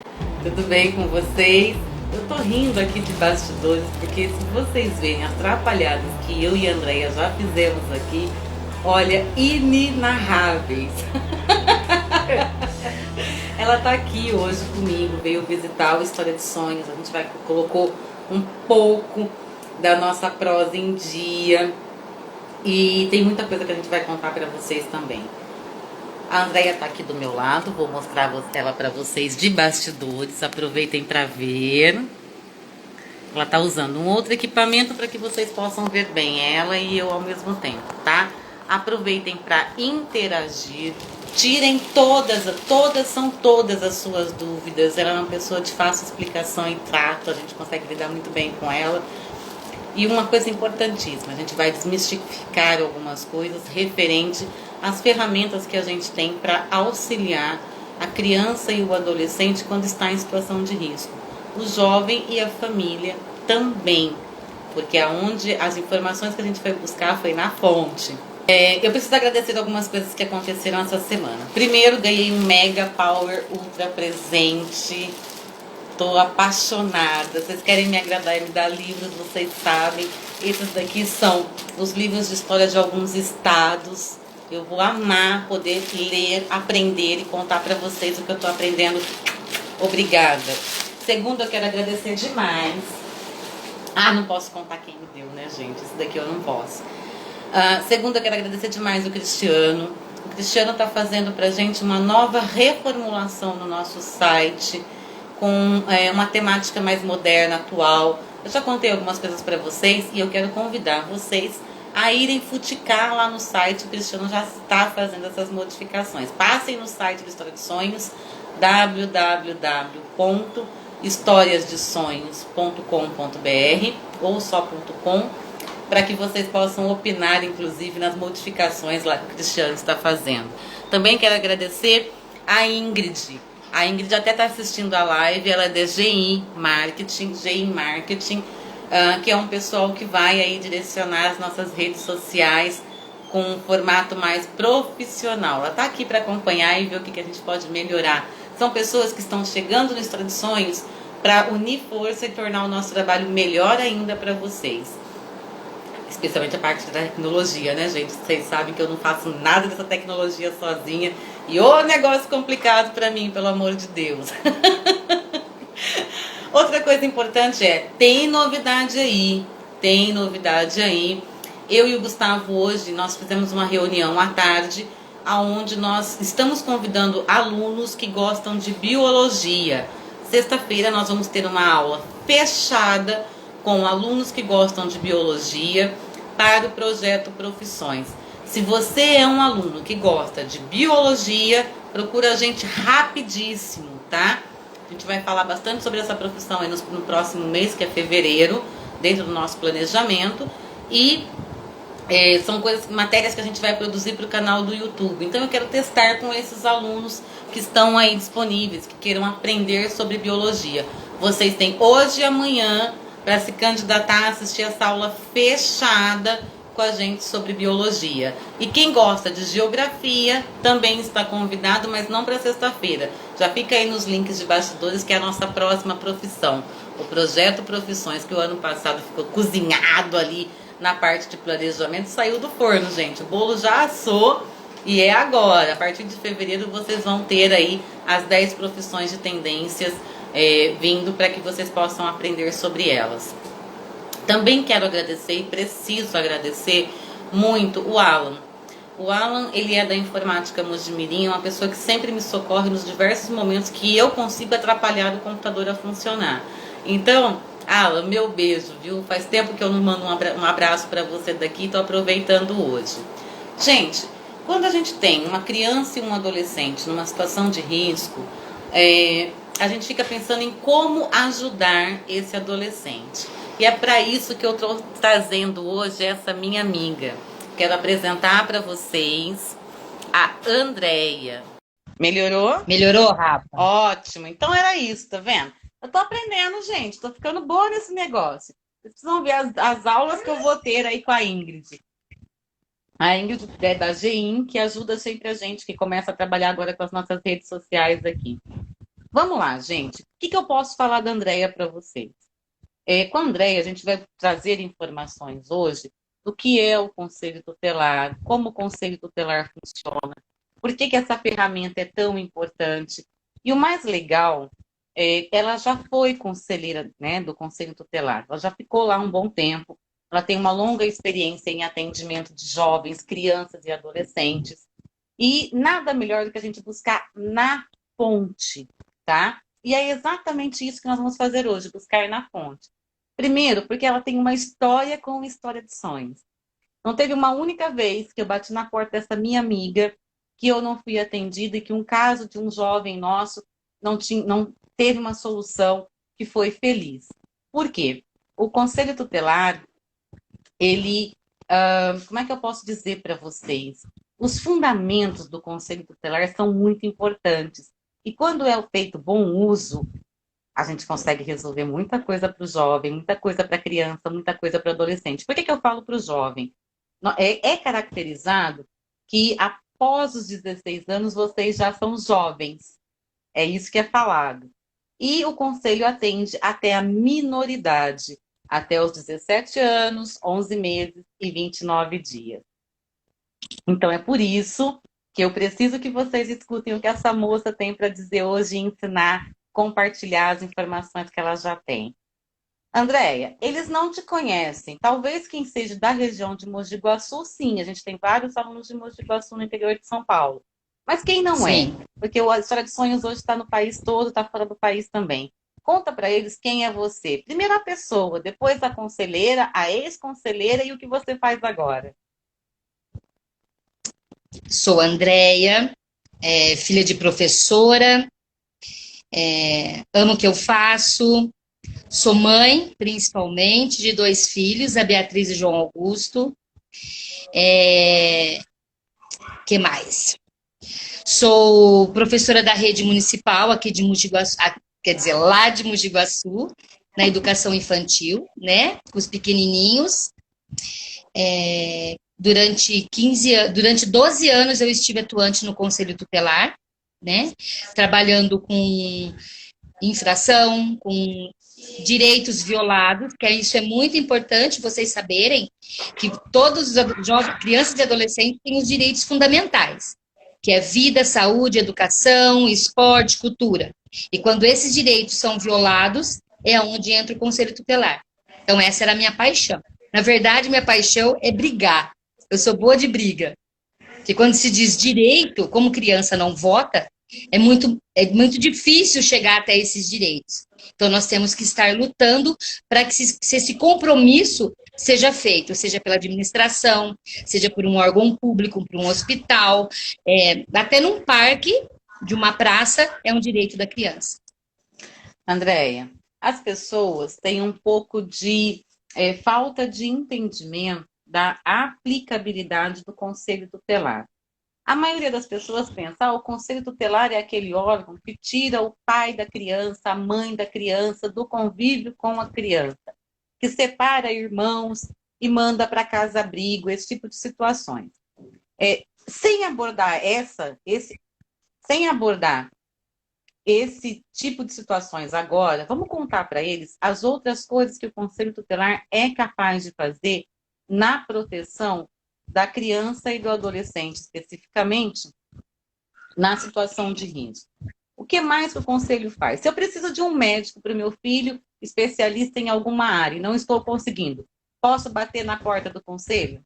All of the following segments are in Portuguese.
Tudo bem com vocês? Eu tô rindo aqui de bastidores porque se vocês verem as atrapalhadas que eu e a Andrea já fizemos aqui, olha, inenarráveis. Ela tá aqui hoje comigo, veio visitar o História de Sonhos. A gente colocou um pouco da nossa prosa em dia e tem muita coisa que a gente vai contar para vocês também. A Andrea tá aqui do meu lado, vou mostrar ela para vocês de bastidores. Aproveitem para ver. Ela tá usando um outro equipamento para que vocês possam ver bem ela e eu ao mesmo tempo, tá? Aproveitem para interagir. Tirem todas as suas dúvidas. Ela é uma pessoa de fácil explicação e trato, a gente consegue lidar muito bem com ela. E uma coisa importantíssima, a gente vai desmistificar algumas coisas referente às ferramentas que a gente tem para auxiliar a criança e o adolescente quando está em situação de risco. O jovem e a família também, porque aonde as informações que a gente foi buscar foi na fonte. Eu preciso agradecer algumas coisas que aconteceram essa semana. Primeiro, ganhei um Mega Power Ultra presente. Tô apaixonada. Vocês querem me agradar e me dar livros, vocês sabem. Esses daqui são os livros de história de alguns estados. Eu vou amar poder ler, aprender e contar para vocês o que eu tô aprendendo. Obrigada. Segundo, eu quero agradecer demais. Não posso contar quem me deu, né, gente? Isso daqui eu não posso. Segundo, eu quero agradecer demais o Cristiano. O Cristiano tá fazendo pra gente uma nova reformulação no nosso site com uma temática mais moderna, atual. Eu já contei algumas coisas para vocês e eu quero convidar vocês a irem futicar lá no site. O Cristiano já está fazendo essas modificações. Passem no site do História de Sonhos, www.historiasdesonhos.com.br ou só.com, para que vocês possam opinar, inclusive, nas modificações lá que o Cristiano está fazendo. Também quero agradecer a Ingrid. A Ingrid até está assistindo a live, ela é da GI Marketing, que é um pessoal que vai aí direcionar as nossas redes sociais com um formato mais profissional. Ela está aqui para acompanhar e ver o que a gente pode melhorar. São pessoas que estão chegando no História de Sonhos para unir força e tornar o nosso trabalho melhor ainda para vocês. Especialmente a parte da tecnologia, né, gente? Vocês sabem que eu não faço nada dessa tecnologia sozinha. E o negócio complicado pra mim, pelo amor de Deus. Outra coisa importante tem novidade aí. Tem novidade aí. Eu e o Gustavo hoje, nós fizemos uma reunião à tarde, onde nós estamos convidando alunos que gostam de biologia. Sexta-feira nós vamos ter uma aula fechada com alunos que gostam de biologia para o projeto Profissões. Se você é um aluno que gosta de biologia, procura a gente rapidíssimo, tá? A gente vai falar bastante sobre essa profissão aí no próximo mês, que é fevereiro, dentro do nosso planejamento. E são matérias que a gente vai produzir para o canal do YouTube. Então eu quero testar com esses alunos que estão aí disponíveis, que queiram aprender sobre biologia. Vocês têm hoje e amanhã para se candidatar a assistir essa aula fechada com a gente sobre biologia. E quem gosta de geografia também está convidado, mas não para sexta-feira. Já fica aí nos links de bastidores, que é a nossa próxima profissão. O projeto Profissões, que o ano passado ficou cozinhado ali na parte de planejamento, saiu do forno, gente. O bolo já assou e é agora. A partir de fevereiro vocês vão ter aí as 10 profissões de tendências vindo para que vocês possam aprender sobre elas. Também quero agradecer e preciso agradecer muito o Alan. O Alan, ele é da Informática Mojimirim, é uma pessoa que sempre me socorre nos diversos momentos que eu consigo atrapalhar o computador a funcionar. Então, Alan, meu beijo, viu? Faz tempo que eu não mando um abraço para você daqui, estou aproveitando hoje. Gente, quando a gente tem uma criança e um adolescente numa situação de risco, a gente fica pensando em como ajudar esse adolescente. E é para isso que eu estou trazendo hoje essa minha amiga. Quero apresentar para vocês a Andrea. Melhorou? Melhorou, Rafa? Ótimo. Então era isso, tá vendo? Eu tô aprendendo, gente. Tô ficando boa nesse negócio. Vocês precisam ver as aulas que eu vou ter aí com a Ingrid. A Ingrid é da GIM, que ajuda sempre a gente, que começa a trabalhar agora com as nossas redes sociais aqui. Vamos lá, gente. O que eu posso falar da Andréia para vocês? Com a Andréia, a gente vai trazer informações hoje do que é o Conselho Tutelar, como o Conselho Tutelar funciona, por que essa ferramenta é tão importante. E o mais legal, ela já foi conselheira, né, do Conselho Tutelar, ela já ficou lá um bom tempo, ela tem uma longa experiência em atendimento de jovens, crianças e adolescentes. E nada melhor do que a gente buscar na fonte, tá? E é exatamente isso que nós vamos fazer hoje, buscar na fonte. Primeiro, porque ela tem uma história com história de sonhos. Não teve uma única vez que eu bati na porta dessa minha amiga que eu não fui atendida e que um caso de um jovem nosso não teve uma solução que foi feliz. Por quê? O Conselho Tutelar, ele, como é que eu posso dizer para vocês? Os fundamentos do Conselho Tutelar são muito importantes. E quando é feito bom uso, a gente consegue resolver muita coisa para o jovem, muita coisa para a criança, muita coisa para o adolescente. Por que eu falo para o jovem? É caracterizado que após os 16 anos vocês já são jovens. É isso que é falado. E o conselho atende até a minoridade, até os 17 anos, 11 meses e 29 dias. Então é por isso que eu preciso que vocês escutem o que essa moça tem para dizer hoje e ensinar, compartilhar as informações que ela já tem. Andréia, eles não te conhecem. Talvez quem seja da região de Mogi Guaçu, sim. A gente tem vários alunos de Mogi Guaçu no interior de São Paulo. Mas quem não é? Sim. Porque a História de Sonhos hoje está no país todo, está fora do país também. Conta para eles quem é você. Primeiro a pessoa, depois a conselheira, a ex-conselheira e o que você faz agora. Sou Andréia, filha de professora, amo o que eu faço, sou mãe, principalmente, de 2 filhos, a Beatriz e João Augusto. Que mais? Sou professora da rede municipal aqui de Mogi Guaçu, quer dizer, lá de Mogi Guaçu, na educação infantil, né, com os pequenininhos. Durante 12 anos eu estive atuante no Conselho Tutelar, né, trabalhando com infração, com direitos violados, que isso é muito importante vocês saberem, que todos os jovens, crianças e adolescentes têm os direitos fundamentais, que é vida, saúde, educação, esporte, cultura. E quando esses direitos são violados, é onde entra o Conselho Tutelar. Então essa era a minha paixão. Na verdade, minha paixão é brigar. Eu sou boa de briga. Porque quando se diz direito, como criança não vota, é muito difícil chegar até esses direitos. Então, nós temos que estar lutando para que esse compromisso seja feito, seja pela administração, seja por um órgão público, por um hospital, até num parque de uma praça, é um direito da criança. Andréia, as pessoas têm um pouco de falta de entendimento da aplicabilidade do Conselho Tutelar. A maioria das pessoas pensa, o Conselho Tutelar é aquele órgão que tira o pai da criança, a mãe da criança, do convívio com a criança, que separa irmãos e manda para casa-abrigo, esse tipo de situações. Sem abordar esse tipo de situações agora, vamos contar para eles as outras coisas que o Conselho Tutelar é capaz de fazer na proteção da criança e do adolescente, especificamente na situação de risco. O que mais que o Conselho faz? Se eu preciso de um médico para o meu filho, especialista em alguma área, e não estou conseguindo, posso bater na porta do Conselho?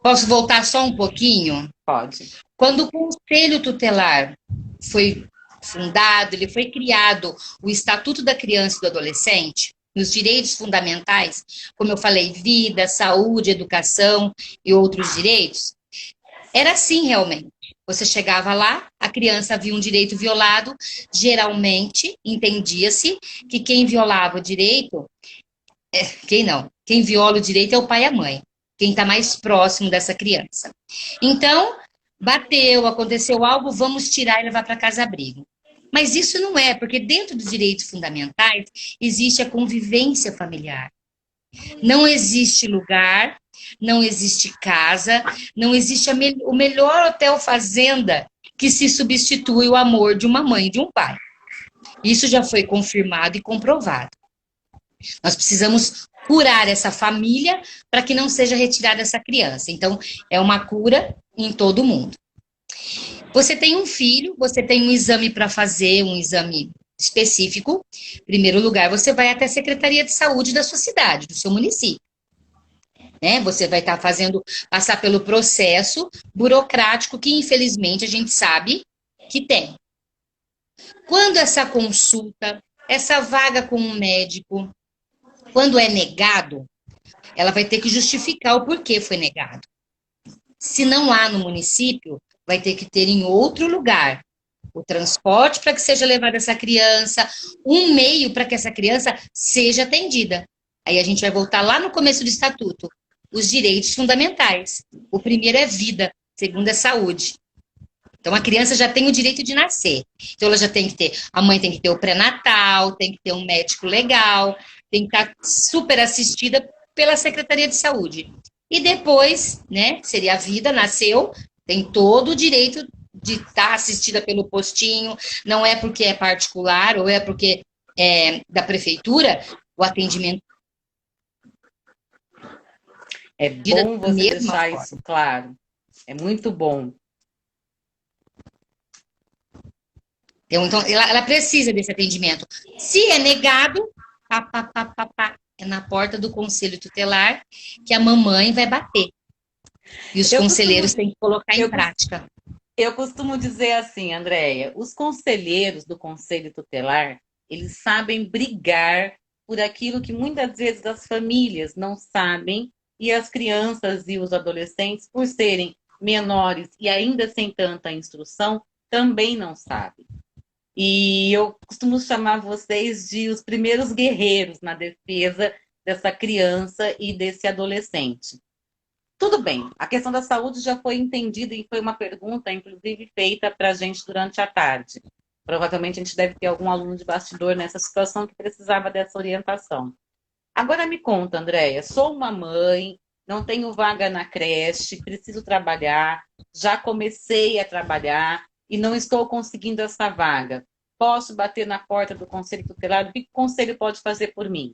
Posso voltar só um pouquinho? Pode. Quando o Conselho Tutelar foi fundado, ele foi criado, o Estatuto da Criança e do Adolescente, nos direitos fundamentais, como eu falei, vida, saúde, educação e outros direitos, era assim realmente. Você chegava lá, a criança via um direito violado, geralmente entendia-se que quem violava o direito, quem viola o direito é o pai e a mãe, quem está mais próximo dessa criança. Então, bateu, aconteceu algo, vamos tirar e levar para casa-abrigo. Mas isso não é, porque dentro dos direitos fundamentais existe a convivência familiar. Não existe lugar, não existe casa, não existe o melhor hotel fazenda que se substitui o amor de uma mãe e de um pai. Isso já foi confirmado e comprovado. Nós precisamos curar essa família para que não seja retirada essa criança. Então, é uma cura em todo mundo. Você tem um filho, você tem um exame para fazer, um exame específico. Em primeiro lugar, você vai até a Secretaria de Saúde da sua cidade, do seu município. Né? Você vai estar passar pelo processo burocrático que, infelizmente, a gente sabe que tem. Quando essa consulta, essa vaga com um médico, quando é negado, ela vai ter que justificar o porquê foi negado. Se não há no município, vai ter que ter em outro lugar o transporte para que seja levada essa criança, um meio para que essa criança seja atendida. Aí a gente vai voltar lá no começo do estatuto, os direitos fundamentais. O primeiro é vida, o segundo é saúde. Então, a criança já tem o direito de nascer. Então, ela já tem que ter, a mãe tem que ter o pré-natal, tem que ter um médico legal, tem que estar super assistida pela Secretaria de Saúde. E depois, né, seria a vida, nasceu, tem todo o direito de estar assistida pelo postinho, não é porque é particular ou é porque é da prefeitura, o atendimento. É bom você deixar isso claro. É muito bom. Então, ela precisa desse atendimento. Se é negado, é na porta do conselho tutelar que a mamãe vai bater. E os conselheiros têm que colocar em prática. Eu costumo dizer assim, Andréia, os conselheiros do conselho tutelar, eles sabem brigar por aquilo que muitas vezes as famílias não sabem e as crianças e os adolescentes, por serem menores e ainda sem tanta instrução, também não sabem. E eu costumo chamar vocês de os primeiros guerreiros na defesa dessa criança e desse adolescente. Tudo bem, a questão da saúde já foi entendida e foi uma pergunta, inclusive, feita para a gente durante a tarde. Provavelmente a gente deve ter algum aluno de bastidor nessa situação que precisava dessa orientação. Agora me conta, Andréia, sou uma mãe, não tenho vaga na creche, preciso trabalhar, já comecei a trabalhar, e não estou conseguindo essa vaga. Posso bater na porta do conselho tutelar? O que o conselho pode fazer por mim?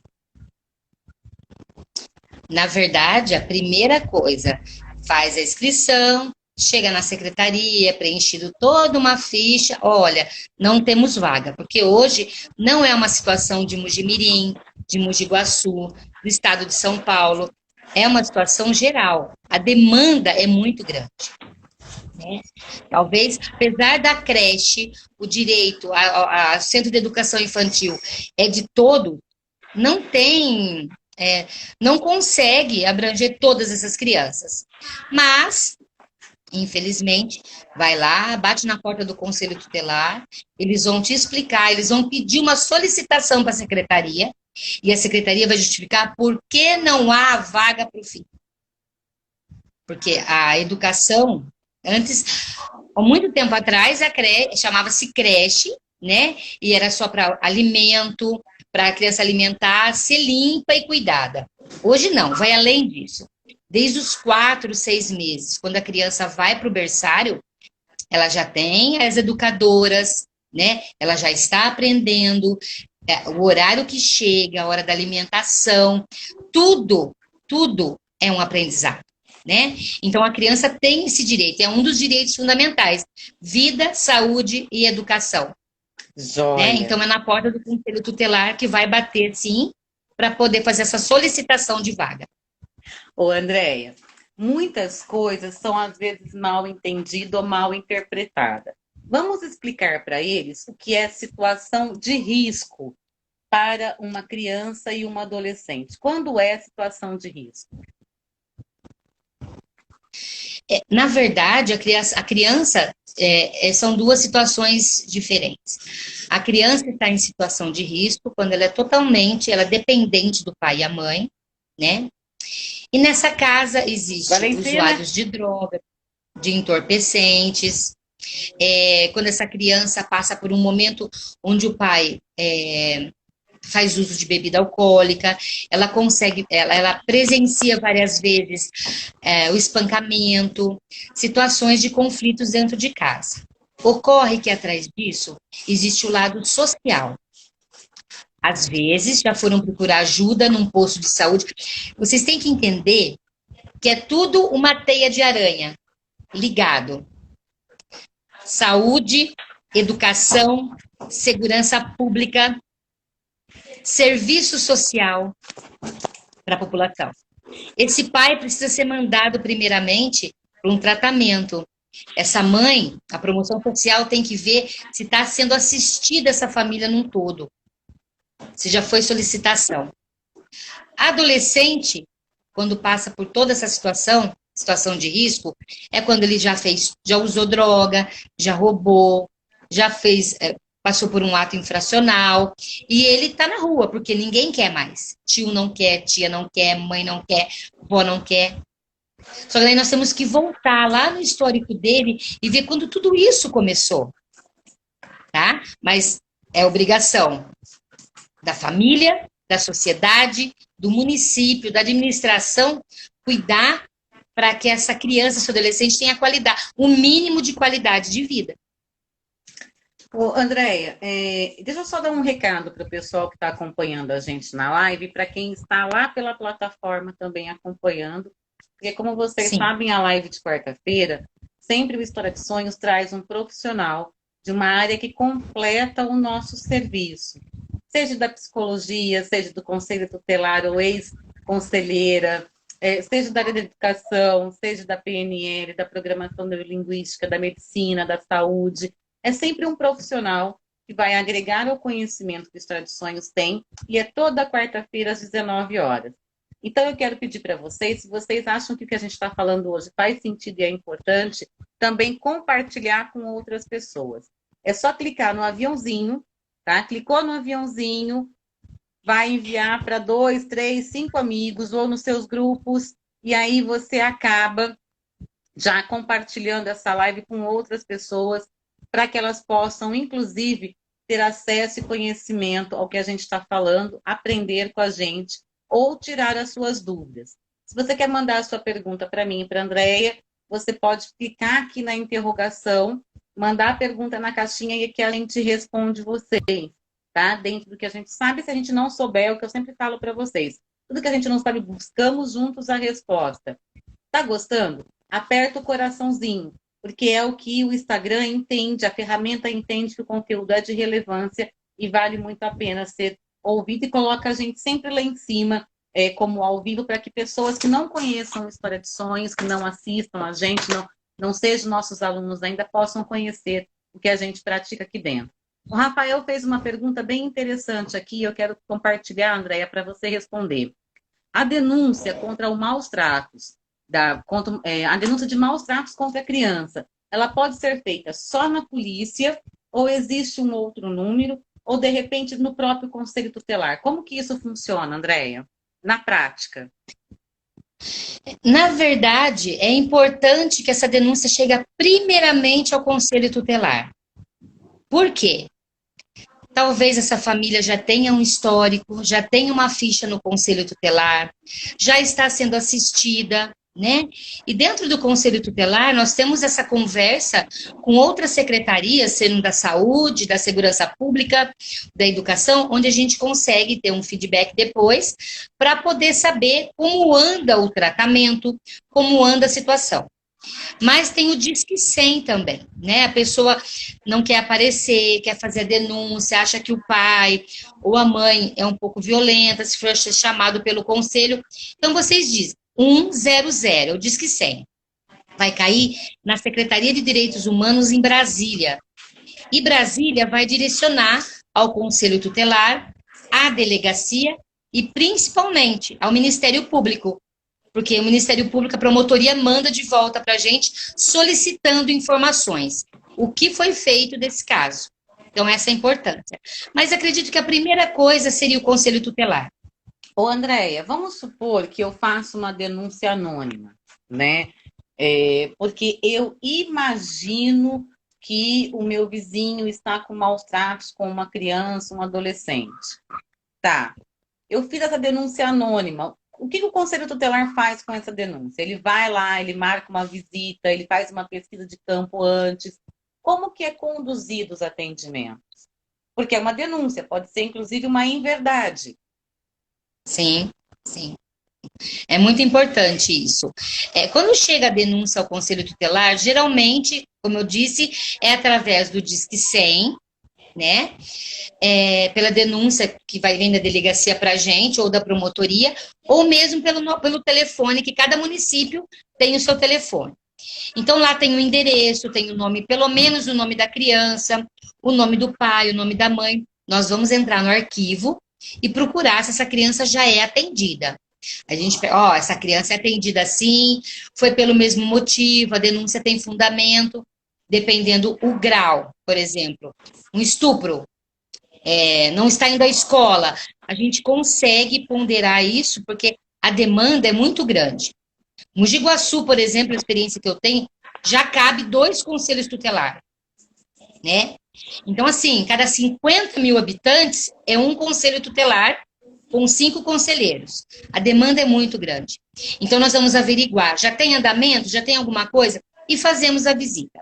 Na verdade, a primeira coisa, faz a inscrição, chega na secretaria, preenchido toda uma ficha, olha, não temos vaga, porque hoje não é uma situação de Mogi-mirim, de Mogi Guaçu, do estado de São Paulo, é uma situação geral. A demanda é muito grande. Talvez, apesar da creche, o direito a centro de educação infantil é de todo, não tem, não consegue abranger todas essas crianças. Mas, infelizmente, vai lá, bate na porta do conselho tutelar, eles vão te explicar, eles vão pedir uma solicitação para a secretaria, e a secretaria vai justificar por que não há vaga para o filho. Porque a educação... Antes, há muito tempo atrás, a creche chamava-se creche, né? E era só para alimento, para a criança alimentar, ser limpa e cuidada. Hoje não, vai além disso. Desde os 4, 6 meses, quando a criança vai para o berçário, ela já tem as educadoras, né? Ela já está aprendendo o horário que chega, a hora da alimentação, tudo é um aprendizado. Né? Então, a criança tem esse direito, é um dos direitos fundamentais: vida, saúde e educação. Né? Então, é na porta do conselho tutelar que vai bater, sim, para poder fazer essa solicitação de vaga. Ô, Andréia, muitas coisas são, às vezes, mal entendidas ou mal interpretadas. Vamos explicar para eles o que é situação de risco para uma criança e uma adolescente. Quando é situação de risco? Na verdade, a criança são duas situações diferentes. A criança está em situação de risco quando ela é dependente do pai e a mãe, né? E nessa casa existem usuários de droga, de entorpecentes. Quando essa criança passa por um momento onde o pai faz uso de bebida alcoólica, ela presencia várias vezes o espancamento, situações de conflitos dentro de casa. Ocorre que atrás disso existe o lado social. Às vezes já foram procurar ajuda num posto de saúde. Vocês têm que entender que é tudo uma teia de aranha ligado. Saúde, educação, segurança pública, serviço social para a população. Esse pai precisa ser mandado primeiramente para um tratamento. Essa mãe, a promoção social tem que ver se está sendo assistida essa família num todo. Se já foi solicitação. Adolescente, quando passa por toda essa situação de risco, é quando ele já usou droga, já roubou, passou por um ato infracional, e ele está na rua, porque ninguém quer mais. Tio não quer, tia não quer, mãe não quer, vó não quer. Só que daí nós temos que voltar lá no histórico dele e ver quando tudo isso começou. Tá? Mas é obrigação da família, da sociedade, do município, da administração, cuidar para que essa criança, esse adolescente tenha qualidade, o mínimo de qualidade de vida. Ô, Andréia, deixa eu só dar um recado para o pessoal que está acompanhando a gente na live e para quem está lá pela plataforma também acompanhando, porque como vocês Sim. sabem, a live de quarta-feira, sempre o História de Sonhos traz um profissional de uma área que completa o nosso serviço, seja da psicologia, seja do conselho tutelar ou ex-conselheira, seja da área da educação, seja da PNL, da programação neurolinguística, da medicina, da saúde. É sempre um profissional que vai agregar ao conhecimento que o História de Sonhos tem, e é toda quarta-feira às 19 horas. Então eu quero pedir para vocês, se vocês acham que o que a gente está falando hoje faz sentido e é importante, também compartilhar com outras pessoas. É só clicar no aviãozinho, tá? Clicou no aviãozinho, vai enviar para 2, 3, 5 amigos ou nos seus grupos, e aí você acaba já compartilhando essa live com outras pessoas, para que elas possam, inclusive, ter acesso e conhecimento ao que a gente está falando, aprender com a gente, ou tirar as suas dúvidas. Se você quer mandar a sua pergunta para mim e para a Andréia, você pode clicar aqui na interrogação, mandar a pergunta na caixinha e que a gente responde vocês, tá? Dentro do que a gente sabe, se a gente não souber, é o que eu sempre falo para vocês. Tudo que a gente não sabe, buscamos juntos a resposta. Tá gostando? Aperta o coraçãozinho, porque é o que o Instagram entende, a ferramenta entende que o conteúdo é de relevância e vale muito a pena ser ouvido, e coloca a gente sempre lá em cima, como ao vivo, para que pessoas que não conheçam História de Sonhos, que não assistam a gente, não sejam nossos alunos ainda, possam conhecer o que a gente pratica aqui dentro. O Rafael fez uma pergunta bem interessante aqui, eu quero compartilhar, Andréia, para você responder. A denúncia contra o maus tratos, a denúncia de maus tratos contra a criança, ela pode ser feita só na polícia, ou existe um outro número, ou de repente no próprio conselho tutelar? Como que isso funciona, Andréia, na prática? Na verdade, é importante que essa denúncia chegue primeiramente ao conselho tutelar. Por quê? Talvez essa família já tenha um histórico, já tenha uma ficha no conselho tutelar, já está sendo assistida, né? E dentro do conselho tutelar, nós temos essa conversa com outras secretarias, sendo da saúde, da segurança pública, da educação, onde a gente consegue ter um feedback depois para poder saber como anda o tratamento, como anda a situação. Mas tem o Disque 100 também, né? A pessoa não quer aparecer, quer fazer a denúncia, acha que o pai ou a mãe é um pouco violenta, se for chamado pelo conselho. Então, vocês dizem 100, o Disque 100. Vai cair na Secretaria de Direitos Humanos em Brasília. E Brasília vai direcionar ao Conselho Tutelar, à delegacia e, principalmente, ao Ministério Público. Porque o Ministério Público, a promotoria, manda de volta para a gente solicitando informações. O que foi feito desse caso? Então, essa é a importância. Mas acredito que a primeira coisa seria o Conselho Tutelar. Ô, Andréia, vamos supor que eu faço uma denúncia anônima, né? Porque eu imagino que o meu vizinho está com maus tratos com uma criança, um adolescente. Tá, eu fiz essa denúncia anônima. O que o Conselho Tutelar faz com essa denúncia? Ele vai lá, ele marca uma visita, ele faz uma pesquisa de campo antes. Como que é conduzido os atendimentos? Porque é uma denúncia, pode ser inclusive uma inverdade. Sim, sim. É muito importante isso. Quando chega a denúncia ao Conselho Tutelar, geralmente, como eu disse, é através do Disque 100, né? Pela denúncia que vai vir da delegacia para a gente, ou da promotoria, ou mesmo pelo telefone, que cada município tem o seu telefone. Então, lá tem o endereço, tem o nome, pelo menos o nome da criança, o nome do pai, o nome da mãe. Nós vamos entrar no arquivo e procurar se essa criança já é atendida. A gente, essa criança é atendida assim, foi pelo mesmo motivo, a denúncia tem fundamento, dependendo o grau, por exemplo. Um estupro, não está indo à escola. A gente consegue ponderar isso porque a demanda é muito grande. Mogi Guaçu, por exemplo, a experiência que eu tenho, já cabe 2 conselhos tutelares, né? Então, assim, cada 50 mil habitantes é um conselho tutelar com 5 conselheiros. A demanda é muito grande. Então, nós vamos averiguar, já tem andamento, já tem alguma coisa? E fazemos a visita.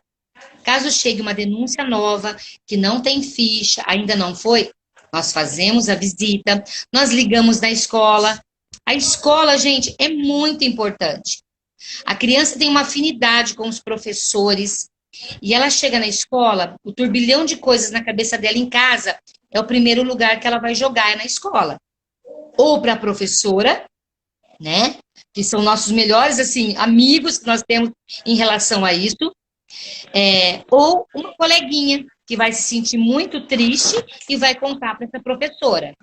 Caso chegue uma denúncia nova, que não tem ficha, ainda não foi, nós fazemos a visita, nós ligamos na escola. A escola, gente, é muito importante. A criança tem uma afinidade com os professores e ela chega na escola, o turbilhão de coisas na cabeça dela em casa é o primeiro lugar que ela vai jogar, é na escola. Ou para a professora, né? Que são nossos melhores, assim, amigos que nós temos em relação a isso. Ou uma coleguinha que vai se sentir muito triste e vai contar para essa professora.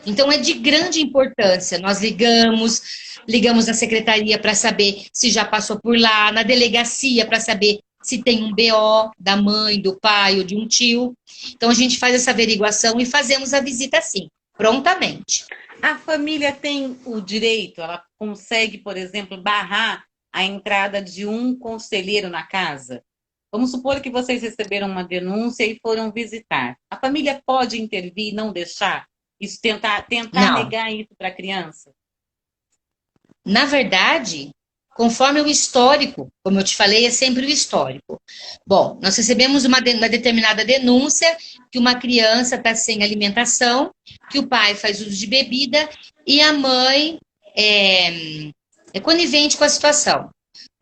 Então, é de grande importância. Nós ligamos na secretaria para saber se já passou por lá, na delegacia para saber se tem um BO da mãe, do pai ou de um tio. Então, a gente faz essa averiguação e fazemos a visita assim, prontamente. A família tem o direito, ela consegue, por exemplo, barrar a entrada de um conselheiro na casa? Vamos supor que vocês receberam uma denúncia e foram visitar. A família pode intervir e não deixar? Isso, tentar Não. negar isso para a criança? Na verdade, conforme o histórico, como eu te falei, é sempre o histórico. Bom, nós recebemos uma determinada denúncia que uma criança está sem alimentação, que o pai faz uso de bebida e a mãe é conivente com a situação.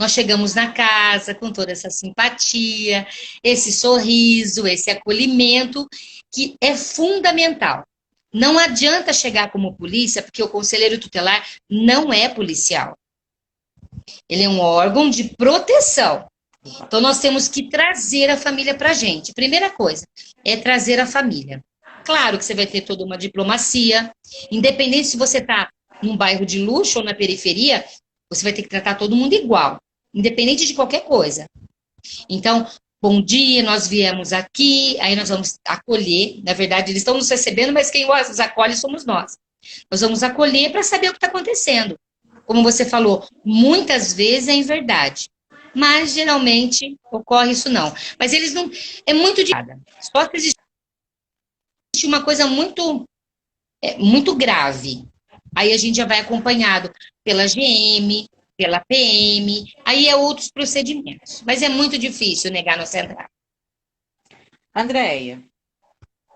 Nós chegamos na casa com toda essa simpatia, esse sorriso, esse acolhimento, que é fundamental. Não adianta chegar como polícia, porque o conselheiro tutelar não é policial. Ele é um órgão de proteção. Então, nós temos que trazer a família para a gente. Primeira coisa, é trazer a família. Claro que você vai ter toda uma diplomacia, independente se você está num bairro de luxo ou na periferia, você vai ter que tratar todo mundo igual, independente de qualquer coisa. Então, bom dia, nós viemos aqui, aí nós vamos acolher. Na verdade, eles estão nos recebendo, mas quem os acolhe somos nós. Nós vamos acolher para saber o que está acontecendo. Como você falou, muitas vezes é em verdade, mas geralmente ocorre isso não. Mas eles não... É muito de nada. Só que existe uma coisa muito grave. Aí a gente já vai acompanhado pela GM, pela PM, aí é outros procedimentos. Mas é muito difícil negar nossa entrada. Andréia,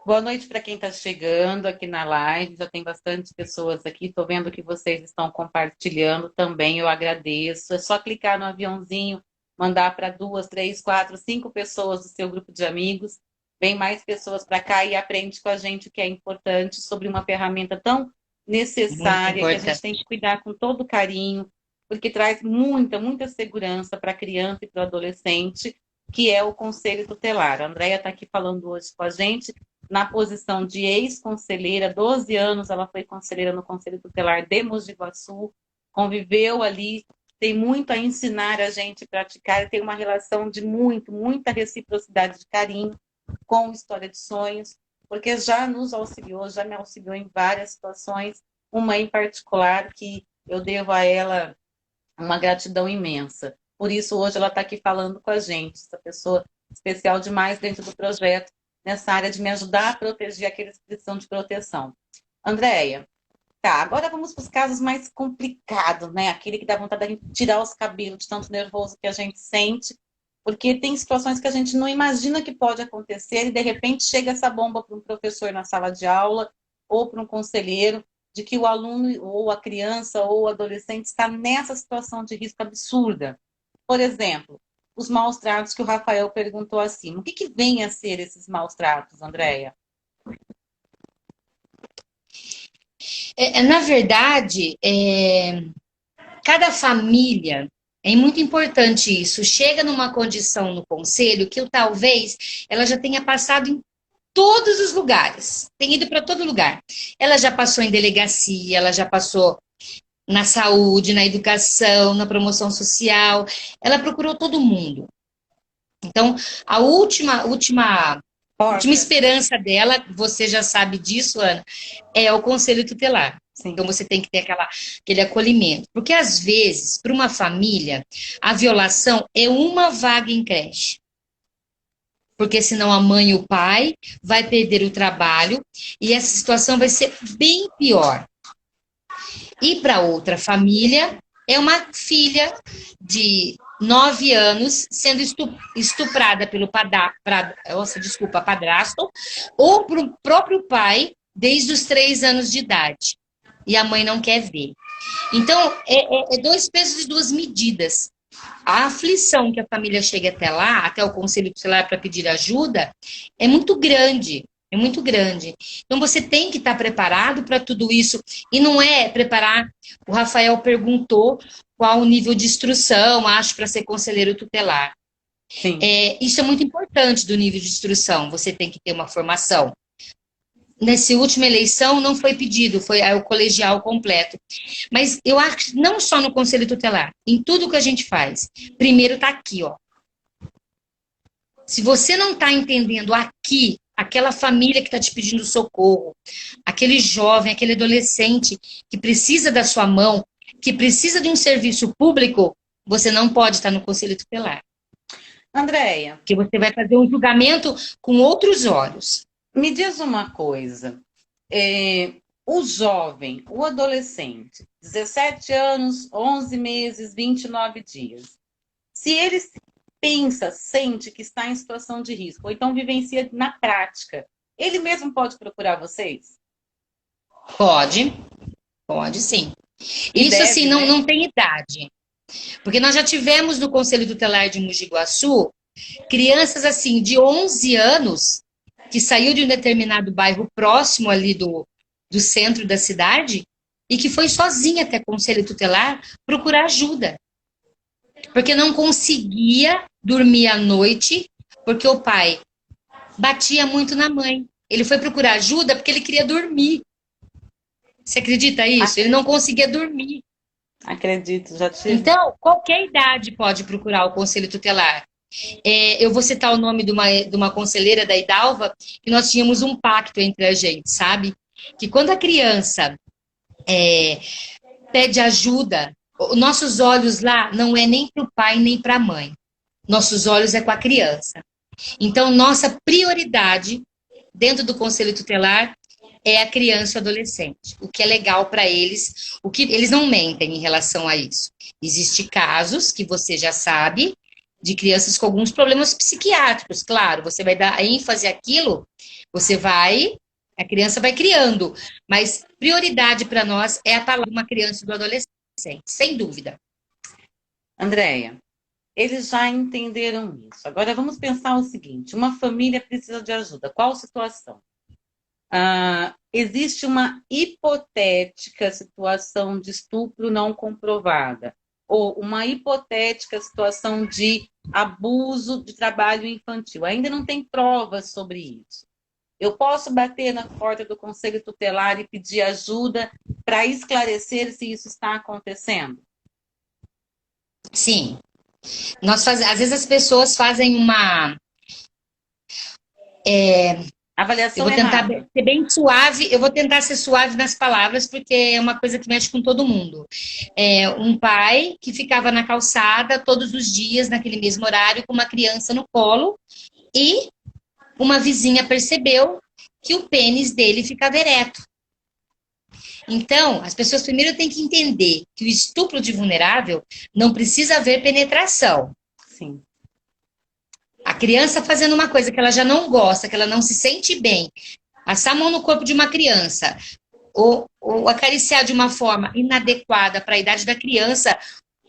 boa noite para quem está chegando aqui na live. Já tem bastante pessoas aqui. Estou vendo que vocês estão compartilhando também. Eu agradeço. É só clicar no aviãozinho, mandar para 2, 3, 4, 5 pessoas do seu grupo de amigos. Vem mais pessoas para cá e aprende com a gente o que é importante sobre uma ferramenta tão necessária que a gente tem que cuidar com todo carinho, porque traz muita segurança para a criança e para o adolescente, que é o Conselho Tutelar. A Andréia está aqui falando hoje com a gente na posição de ex-conselheira, 12 anos ela foi conselheira no Conselho Tutelar de Mogi Guaçu, conviveu ali, tem muito a ensinar a gente a praticar, e tem uma relação de muita reciprocidade de carinho com História de Sonhos, porque já nos auxiliou, já me auxiliou em várias situações, uma em particular que eu devo a ela uma gratidão imensa. Por isso, hoje ela está aqui falando com a gente, essa pessoa especial demais dentro do projeto, nessa área de me ajudar a proteger aqueles que precisam de proteção. Andréia, tá, agora vamos para os casos mais complicados, né? Aquele que dá vontade de tirar os cabelos de tanto nervoso que a gente sente, Porque tem situações que a gente não imagina que pode acontecer e, de repente, chega essa bomba para um professor na sala de aula ou para um conselheiro de que o aluno ou a criança ou o adolescente está nessa situação de risco absurda. Por exemplo, os maus tratos que o Rafael perguntou acima. O que vem a ser esses maus tratos, Andréia? Na verdade, cada família, é muito importante isso, chega numa condição no conselho que talvez ela já tenha passado em todos os lugares, tem ido para todo lugar. Ela já passou em delegacia, ela já passou na saúde, na educação, na promoção social, ela procurou todo mundo. Então, a última esperança dela, você já sabe disso, Ana, é o conselho tutelar. Sim. Então, você tem que ter aquele acolhimento. Porque, às vezes, para uma família, a violação é uma vaga em creche. Porque senão a mãe e o pai vai perder o trabalho e essa situação vai ser bem pior. E para outra família, é uma filha de 9 anos sendo estuprada pelo padrasto ou para o próprio pai desde os 3 anos de idade. E a mãe não quer ver. Então, é 2 pesos e 2 medidas. A aflição que a família chega até lá, até o conselho tutelar para pedir ajuda, é muito grande. É muito grande. Então, você tem que estar preparado para tudo isso. E não é preparar... O Rafael perguntou qual o nível de instrução, acho, para ser conselheiro tutelar. Sim. Isso é muito importante do nível de instrução. Você tem que ter uma formação. Nessa última eleição não foi pedido, foi o colegial completo. Mas eu acho que não só no conselho tutelar, em tudo que a gente faz. Primeiro está aqui, ó. Se você não está entendendo aqui, aquela família que está te pedindo socorro, aquele jovem, aquele adolescente que precisa da sua mão, que precisa de um serviço público, você não pode estar no conselho tutelar. Andréia. Porque você vai fazer um julgamento com outros olhos. Me diz uma coisa. O jovem, o adolescente, 17 anos, 11 meses, 29 dias. Se ele pensa, sente que está em situação de risco, ou então vivencia na prática, ele mesmo pode procurar vocês? Pode sim. E isso deve, assim, né? não tem idade. Porque nós já tivemos no Conselho Tutelar de Mogi Guaçu crianças assim de 11 anos que saiu de um determinado bairro próximo ali do centro da cidade e que foi sozinha até o Conselho Tutelar procurar ajuda. Porque não conseguia dormir à noite, porque o pai batia muito na mãe. Ele foi procurar ajuda porque ele queria dormir. Você acredita isso? Ele não conseguia dormir. Acredito, já tive. Então, qualquer idade pode procurar o Conselho Tutelar. Eu vou citar o nome de uma conselheira da Idalva, que nós tínhamos um pacto entre a gente, sabe? Que quando a criança pede ajuda, nossos olhos lá não é nem para o pai nem para a mãe. Nossos olhos é com a criança. Então, nossa prioridade dentro do Conselho Tutelar é a criança e o adolescente. O que é legal para eles, o que eles não mentem em relação a isso. Existem casos que você já sabe de crianças com alguns problemas psiquiátricos, claro, você vai dar ênfase àquilo, a criança vai criando, mas prioridade para nós é a palavra de uma criança e do adolescente, sem dúvida. Andréia, eles já entenderam isso. Agora vamos pensar o seguinte, uma família precisa de ajuda, qual situação? Existe uma hipotética situação de estupro não comprovada, ou uma hipotética situação de abuso de trabalho infantil. Ainda não tem provas sobre isso. Eu posso bater na porta do Conselho Tutelar e pedir ajuda para esclarecer se isso está acontecendo? Sim. Às vezes as pessoas fazem uma... avaliação eu vou tentar errada. ser bem suave, eu vou tentar ser suave nas palavras, porque é uma coisa que mexe com todo mundo. Um pai que ficava na calçada todos os dias, naquele mesmo horário, com uma criança no colo, e uma vizinha percebeu que o pênis dele ficava ereto. Então, as pessoas primeiro têm que entender que o estupro de vulnerável não precisa haver penetração. Sim. A criança fazendo uma coisa que ela já não gosta, que ela não se sente bem, passar a mão no corpo de uma criança, ou acariciar de uma forma inadequada para a idade da criança,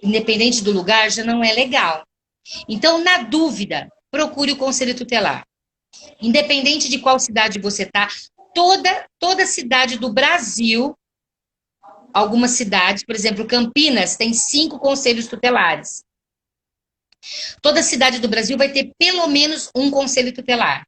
independente do lugar, já não é legal. Então, na dúvida, procure o conselho tutelar. Independente de qual cidade você está, toda cidade do Brasil, algumas cidades, por exemplo, Campinas, tem 5 conselhos tutelares. Toda cidade do Brasil vai ter pelo menos um conselho tutelar.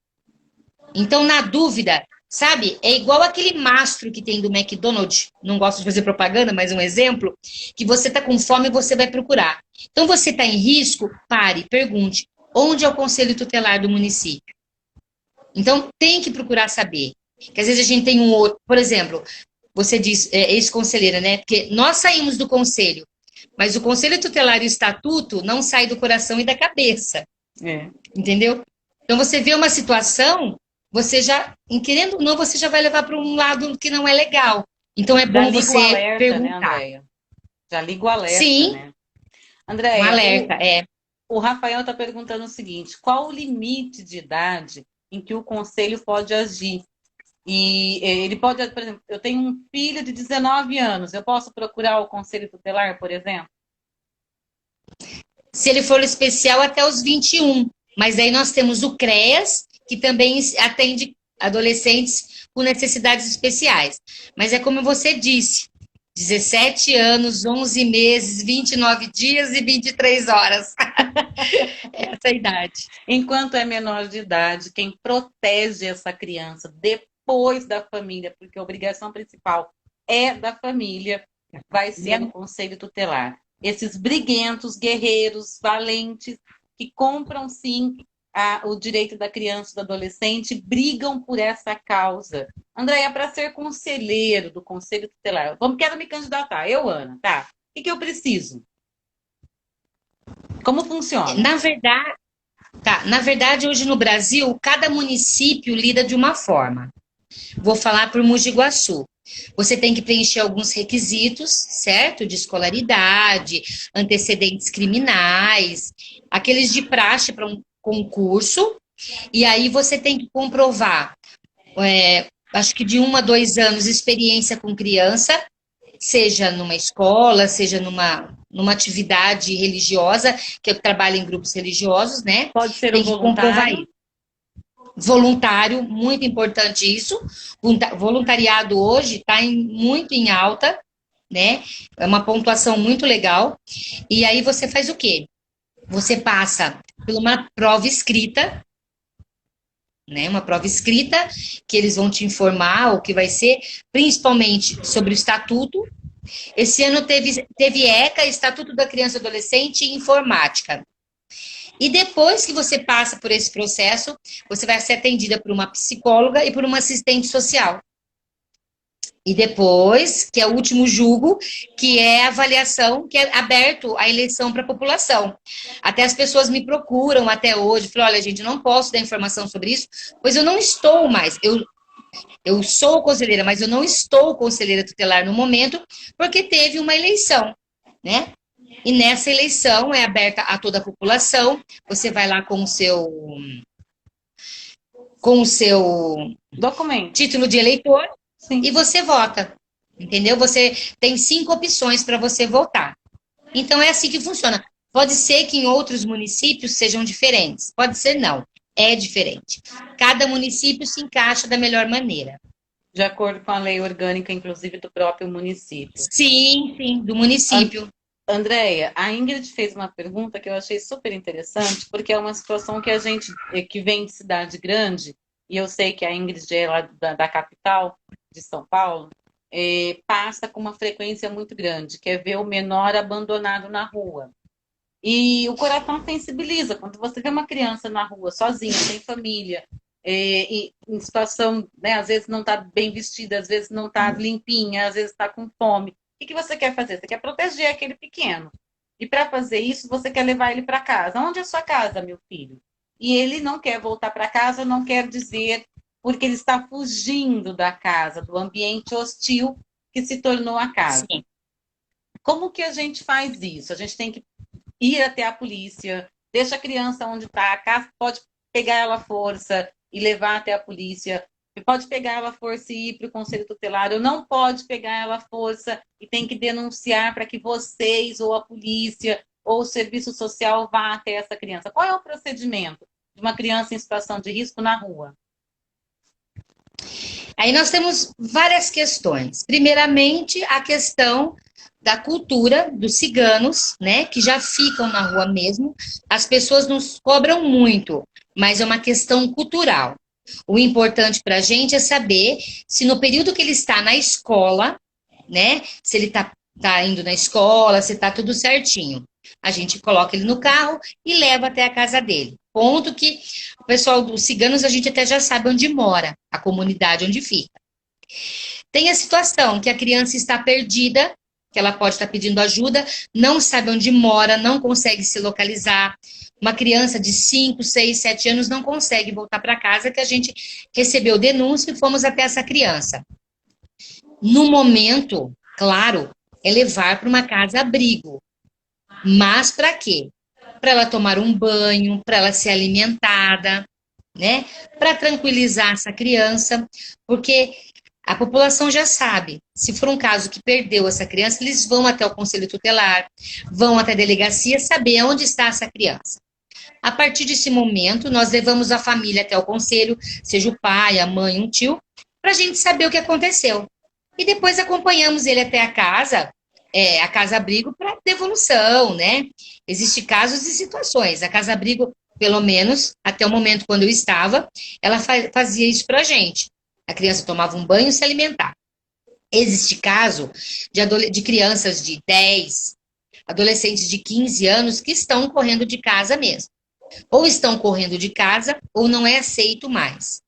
Então, na dúvida, sabe, é igual aquele mastro que tem do McDonald's, não gosto de fazer propaganda, mas um exemplo, que você está com fome e você vai procurar. Então, você está em risco? Pare, pergunte, onde é o conselho tutelar do município? Então, tem que procurar saber. Que às vezes a gente tem um outro, por exemplo, você diz, ex-conselheira, né? Porque nós saímos do conselho, mas o conselho tutelar e o estatuto não sai do coração e da cabeça. Entendeu? Então, você vê uma situação, você já, querendo ou não, você já vai levar para um lado que não é legal. Então, é bom você alerta, perguntar. Né, Andréia? Já liga o alerta, Sim, né? Andréia, um alerta, o Rafael está perguntando o seguinte, qual o limite de idade em que o conselho pode agir? E ele pode, por exemplo, eu tenho um filho de 19 anos, eu posso procurar o conselho tutelar, por exemplo? Se ele for especial, até os 21. Mas aí nós temos o CREAS, que também atende adolescentes com necessidades especiais. Mas é como você disse, 17 anos, 11 meses, 29 dias e 23 horas. Essa é a idade. Enquanto é menor de idade, quem protege essa criança depois da família, porque a obrigação principal é da família, vai ser o conselho tutelar. Esses briguentos, guerreiros, valentes, que compram, sim, o direito da criança e do adolescente, brigam por essa causa. Andréia, para ser conselheiro do Conselho Tutelar, quero me candidatar, eu, Ana, tá? O que eu preciso? Como funciona? Na verdade, hoje no Brasil, cada município lida de uma forma. Vou falar por Mogi Guaçu. Você tem que preencher alguns requisitos, certo? De escolaridade, antecedentes criminais, aqueles de praxe para um concurso. E aí você tem que comprovar, acho que de 1 a 2 anos, experiência com criança, seja numa escola, seja numa atividade religiosa, que eu trabalho em grupos religiosos, né? Pode ser tem um que comprovar voluntário? isso. Voluntário, muito importante isso. Voluntariado hoje está muito em alta, né? É uma pontuação muito legal. E aí você faz o quê? Você passa por uma prova escrita, né? Uma prova escrita que eles vão te informar o que vai ser, principalmente sobre o estatuto. Esse ano teve ECA, Estatuto da Criança e Adolescente e Informática. E depois que você passa por esse processo, você vai ser atendida por uma psicóloga e por uma assistente social. E depois, que é o último julgo, que é a avaliação, que é aberto a eleição para a população. Até as pessoas me procuram até hoje, falam, olha, gente, não posso dar informação sobre isso, pois eu não estou mais. Eu sou conselheira, mas eu não estou conselheira tutelar no momento, porque teve uma eleição, né? E nessa eleição é aberta a toda a população. Você vai lá com o seu documento, título de eleitor, sim, e você vota. Entendeu? Você tem 5 opções para você votar. Então é assim que funciona. Pode ser que em outros municípios sejam diferentes. Pode ser não. É diferente. Cada município se encaixa da melhor maneira. De acordo com a lei orgânica, inclusive, do próprio município. Sim, do município. Andréia, a Ingrid fez uma pergunta que eu achei super interessante, porque é uma situação que a gente, que vem de cidade grande, e eu sei que a Ingrid é lá da capital de São Paulo, passa com uma frequência muito grande, que é ver o menor abandonado na rua. E o coração sensibiliza, quando você vê uma criança na rua, sozinha, sem família, em situação, né, às vezes não está bem vestida, às vezes não está limpinha, às vezes está com fome. O que você quer fazer? Você quer proteger aquele pequeno. E para fazer isso, você quer levar ele para casa. Onde é a sua casa, meu filho? E ele não quer voltar para casa, não quer dizer, porque ele está fugindo da casa, do ambiente hostil que se tornou a casa. Sim. Como que a gente faz isso? A gente tem que ir até a polícia, deixa a criança onde está, a casa pode pegar ela à força e levar até a polícia, pode pegar ela à força e ir para o conselho tutelar, ou não pode pegar ela à força e tem que denunciar para que vocês, ou a polícia, ou o serviço social vá até essa criança. Qual é o procedimento de uma criança em situação de risco na rua? Aí nós temos várias questões. Primeiramente, a questão da cultura dos ciganos, né, que já ficam na rua mesmo. As pessoas nos cobram muito, mas é uma questão cultural. O importante para a gente é saber se no período que ele está na escola, né, se ele tá indo na escola, se está tudo certinho. A gente coloca ele no carro e leva até a casa dele. Ponto que o pessoal dos ciganos, a gente até já sabe onde mora, a comunidade onde fica. Tem a situação que a criança está perdida, que ela pode estar pedindo ajuda, não sabe onde mora, não consegue se localizar. Uma criança de 5, 6, 7 anos não consegue voltar para casa, que a gente recebeu denúncia e fomos até essa criança. No momento, claro, é levar para uma casa-abrigo. Mas para quê? Para ela tomar um banho, para ela ser alimentada, né? Para tranquilizar essa criança, porque a população já sabe. Se for um caso que perdeu essa criança, eles vão até o conselho tutelar, vão até a delegacia saber onde está essa criança. A partir desse momento, nós levamos a família até o conselho, seja o pai, a mãe, um tio, para a gente saber o que aconteceu. E depois acompanhamos ele até a casa-abrigo para devolução, né? Existem casos e situações. A casa-abrigo, pelo menos, até o momento quando eu estava, ela fazia isso para a gente. A criança tomava um banho e se alimentava. Existe caso de crianças de 10, adolescentes de 15 anos que estão correndo de casa mesmo. Ou estão correndo de casa ou não é aceito mais.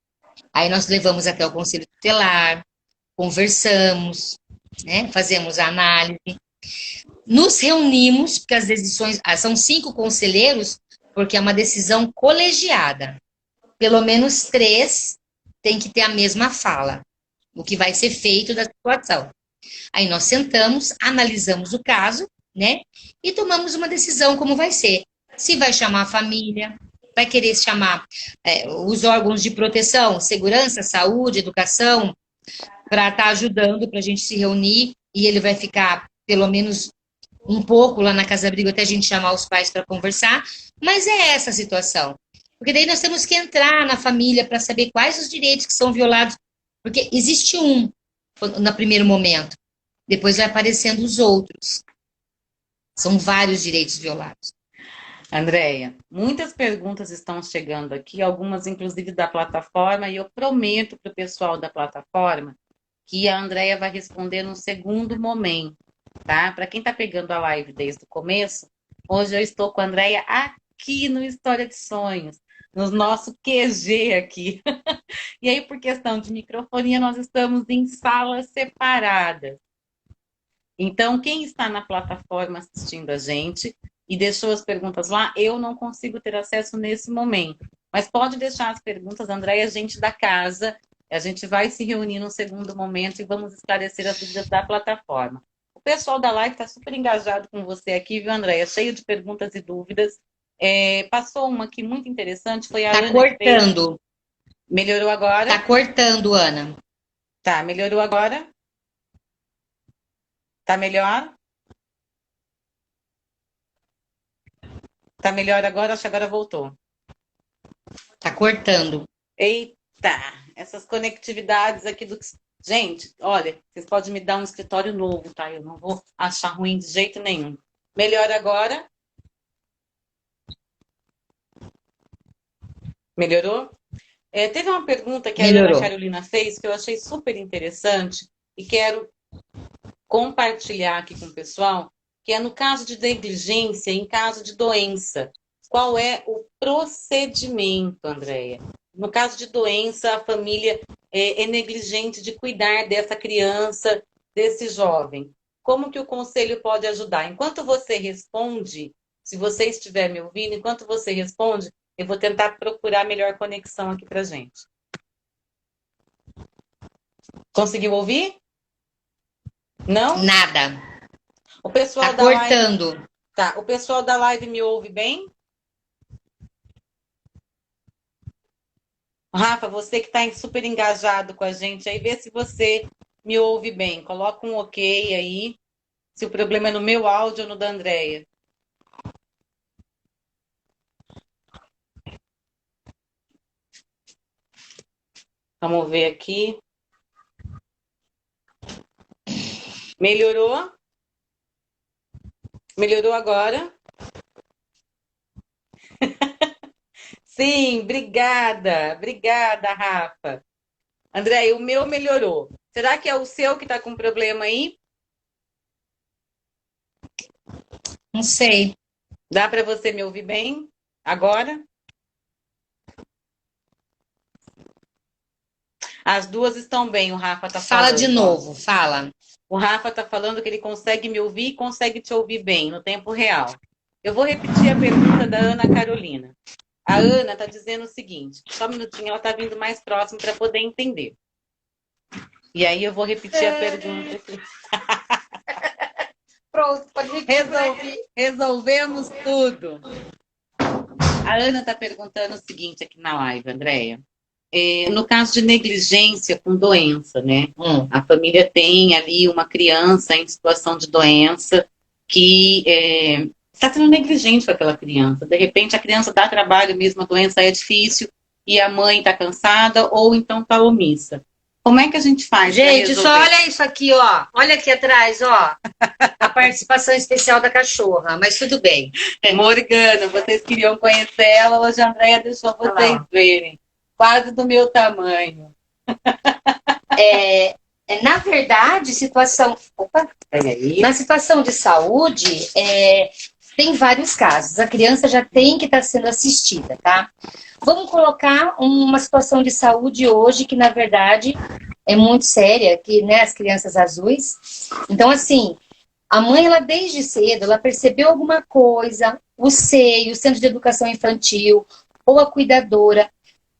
Aí nós levamos até o conselho tutelar, conversamos, né? Fazemos a análise, nos reunimos, porque as decisões são 5 conselheiros, porque é uma decisão colegiada. Pelo menos 3 tem que ter a mesma fala, o que vai ser feito da situação. Aí nós sentamos, analisamos o caso, né? E tomamos uma decisão como vai ser. Se vai chamar a família, vai querer chamar os órgãos de proteção, segurança, saúde, educação, para estar ajudando, para a gente se reunir, e ele vai ficar pelo menos um pouco lá na casa-abrigo até a gente chamar os pais para conversar, mas é essa a situação. Porque daí nós temos que entrar na família para saber quais os direitos que são violados, porque existe um no primeiro momento, depois vai aparecendo os outros. São vários direitos violados. Andréia, muitas perguntas estão chegando aqui, algumas inclusive da plataforma, e eu prometo para o pessoal da plataforma que a Andréia vai responder num segundo momento, tá? Para quem está pegando a live desde o começo, hoje eu estou com a Andréia aqui no História de Sonhos, no nosso QG aqui. E aí, por questão de microfonia, nós estamos em salas separadas. Então, quem está na plataforma assistindo a gente e deixou as perguntas lá, eu não consigo ter acesso nesse momento. Mas pode deixar as perguntas, Andréia, gente da casa. A gente vai se reunir no segundo momento e vamos esclarecer as dúvidas da plataforma. O pessoal da live está super engajado com você aqui, viu, Andréia? Cheio de perguntas e dúvidas. Passou uma aqui muito interessante, foi a Ana. Tá cortando. Melhorou agora? Tá cortando, Ana. Tá, melhorou agora? Tá melhor? Tá melhor agora? Acho que agora voltou. Tá cortando. Eita, essas conectividades aqui do... Gente, olha, vocês podem me dar um escritório novo, tá? Eu não vou achar ruim de jeito nenhum. Melhor agora? Melhorou? Teve uma pergunta que a Ana Carolina fez que eu achei super interessante e quero compartilhar aqui com o pessoal, que é no caso de negligência, em caso de doença. Qual é o procedimento, Andréia? No caso de doença, a família é negligente de cuidar dessa criança, desse jovem. Como que o conselho pode ajudar? Enquanto você responde, se você estiver me ouvindo, enquanto você responde, eu vou tentar procurar melhor conexão aqui pra gente. Conseguiu ouvir? Não? Nada. O pessoal tá cortando. Live... Tá, o pessoal da live me ouve bem? Rafa, você que está super engajado com a gente, aí vê se você me ouve bem. Coloca um ok aí, se o problema é no meu áudio ou no da Andréia. Vamos ver aqui. Melhorou? Melhorou agora? Sim, obrigada. Obrigada, Rafa. Andréia, o meu melhorou. Será que é o seu que está com problema aí? Não sei. Dá para você me ouvir bem agora? As duas estão bem, o Rafa está falando. Fala de novo, fala. O Rafa está falando que ele consegue me ouvir e consegue te ouvir bem, no tempo real. Eu vou repetir a pergunta da Ana Carolina. A Ana está dizendo o seguinte, só um minutinho, ela está vindo mais próximo para poder entender. E aí eu vou repetir a pergunta aqui. Pronto, pode repetir. Resolvemos tudo. A Ana está perguntando o seguinte aqui na live, Andréia. No caso de negligência com doença, né? A família tem ali uma criança em situação de doença que está sendo negligente com aquela criança. De repente a criança dá trabalho mesmo, a doença é difícil e a mãe está cansada ou então está omissa. Como é que a gente faz? Gente, só olha isso aqui, ó. Olha aqui atrás, ó. A participação especial da cachorra, mas tudo bem. Morgana, vocês queriam conhecer ela, hoje a Andréia deixou vocês verem. Quase do meu tamanho. Na verdade, na situação de saúde, tem vários casos. A criança já tem que estar sendo assistida, tá? Vamos colocar uma situação de saúde hoje que, na verdade, é muito séria, que, né, as crianças azuis. Então, assim, a mãe, ela desde cedo, ela percebeu alguma coisa, o SEI, o Centro de Educação Infantil, ou a cuidadora,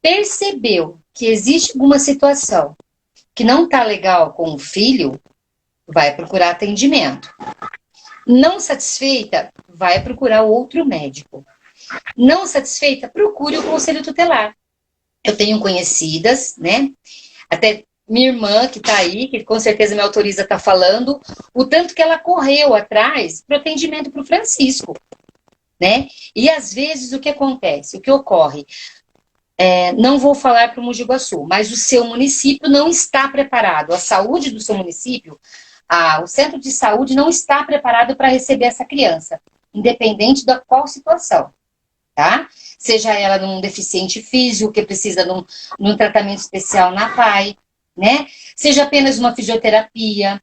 percebeu que existe alguma situação que não está legal com o filho, vai procurar atendimento. Não satisfeita, vai procurar outro médico. Não satisfeita, procure o conselho tutelar. Eu tenho conhecidas, né? Até minha irmã que está aí, que com certeza me autoriza a estar falando, o tanto que ela correu atrás para o atendimento para o Francisco, né? E às vezes o que acontece, o que ocorre? Não vou falar para o Mogi Guaçu, mas o seu município não está preparado, a saúde do seu município, o centro de saúde não está preparado para receber essa criança, independente da qual situação, tá? Seja ela num deficiente físico, que precisa num tratamento especial na PAI, né? Seja apenas uma fisioterapia,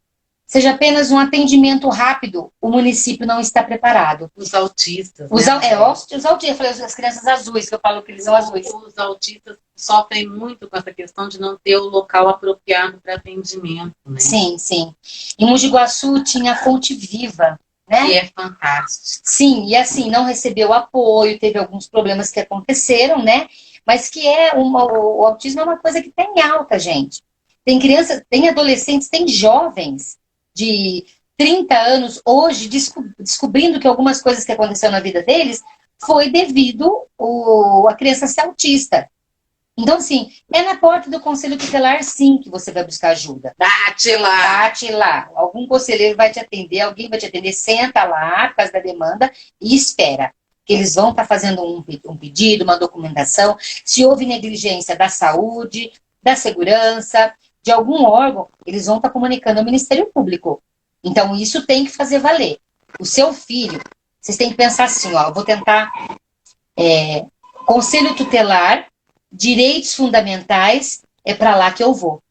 seja apenas um atendimento rápido, o município não está preparado. Os autistas. Os autistas, eu falei as crianças azuis, que eu falo que eles são azuis. Os autistas sofrem muito com essa questão de não ter o local apropriado para atendimento, né? Sim, sim. Em Mogi Guaçu tinha a Fonte Viva, né? E é fantástico. Sim, e assim, não recebeu apoio, teve alguns problemas que aconteceram, né? Mas que o autismo é uma coisa que tem alta, gente. Tem crianças, tem adolescentes, tem jovens de 30 anos hoje descobrindo que algumas coisas que aconteceram na vida deles foi devido a criança ser autista. Então, assim, é na porta do conselho tutelar, sim, que você vai buscar ajuda. Bate lá! Bate lá. Algum conselheiro vai te atender, alguém vai te atender, senta lá, por causa da demanda, e espera. Que eles vão estar fazendo um pedido, uma documentação. Se houve negligência da saúde, da segurança, de algum órgão, eles vão estar comunicando ao Ministério Público. Então, isso tem que fazer valer. O seu filho, vocês têm que pensar assim, ó, eu vou tentar conselho tutelar, direitos fundamentais, é para lá que eu vou.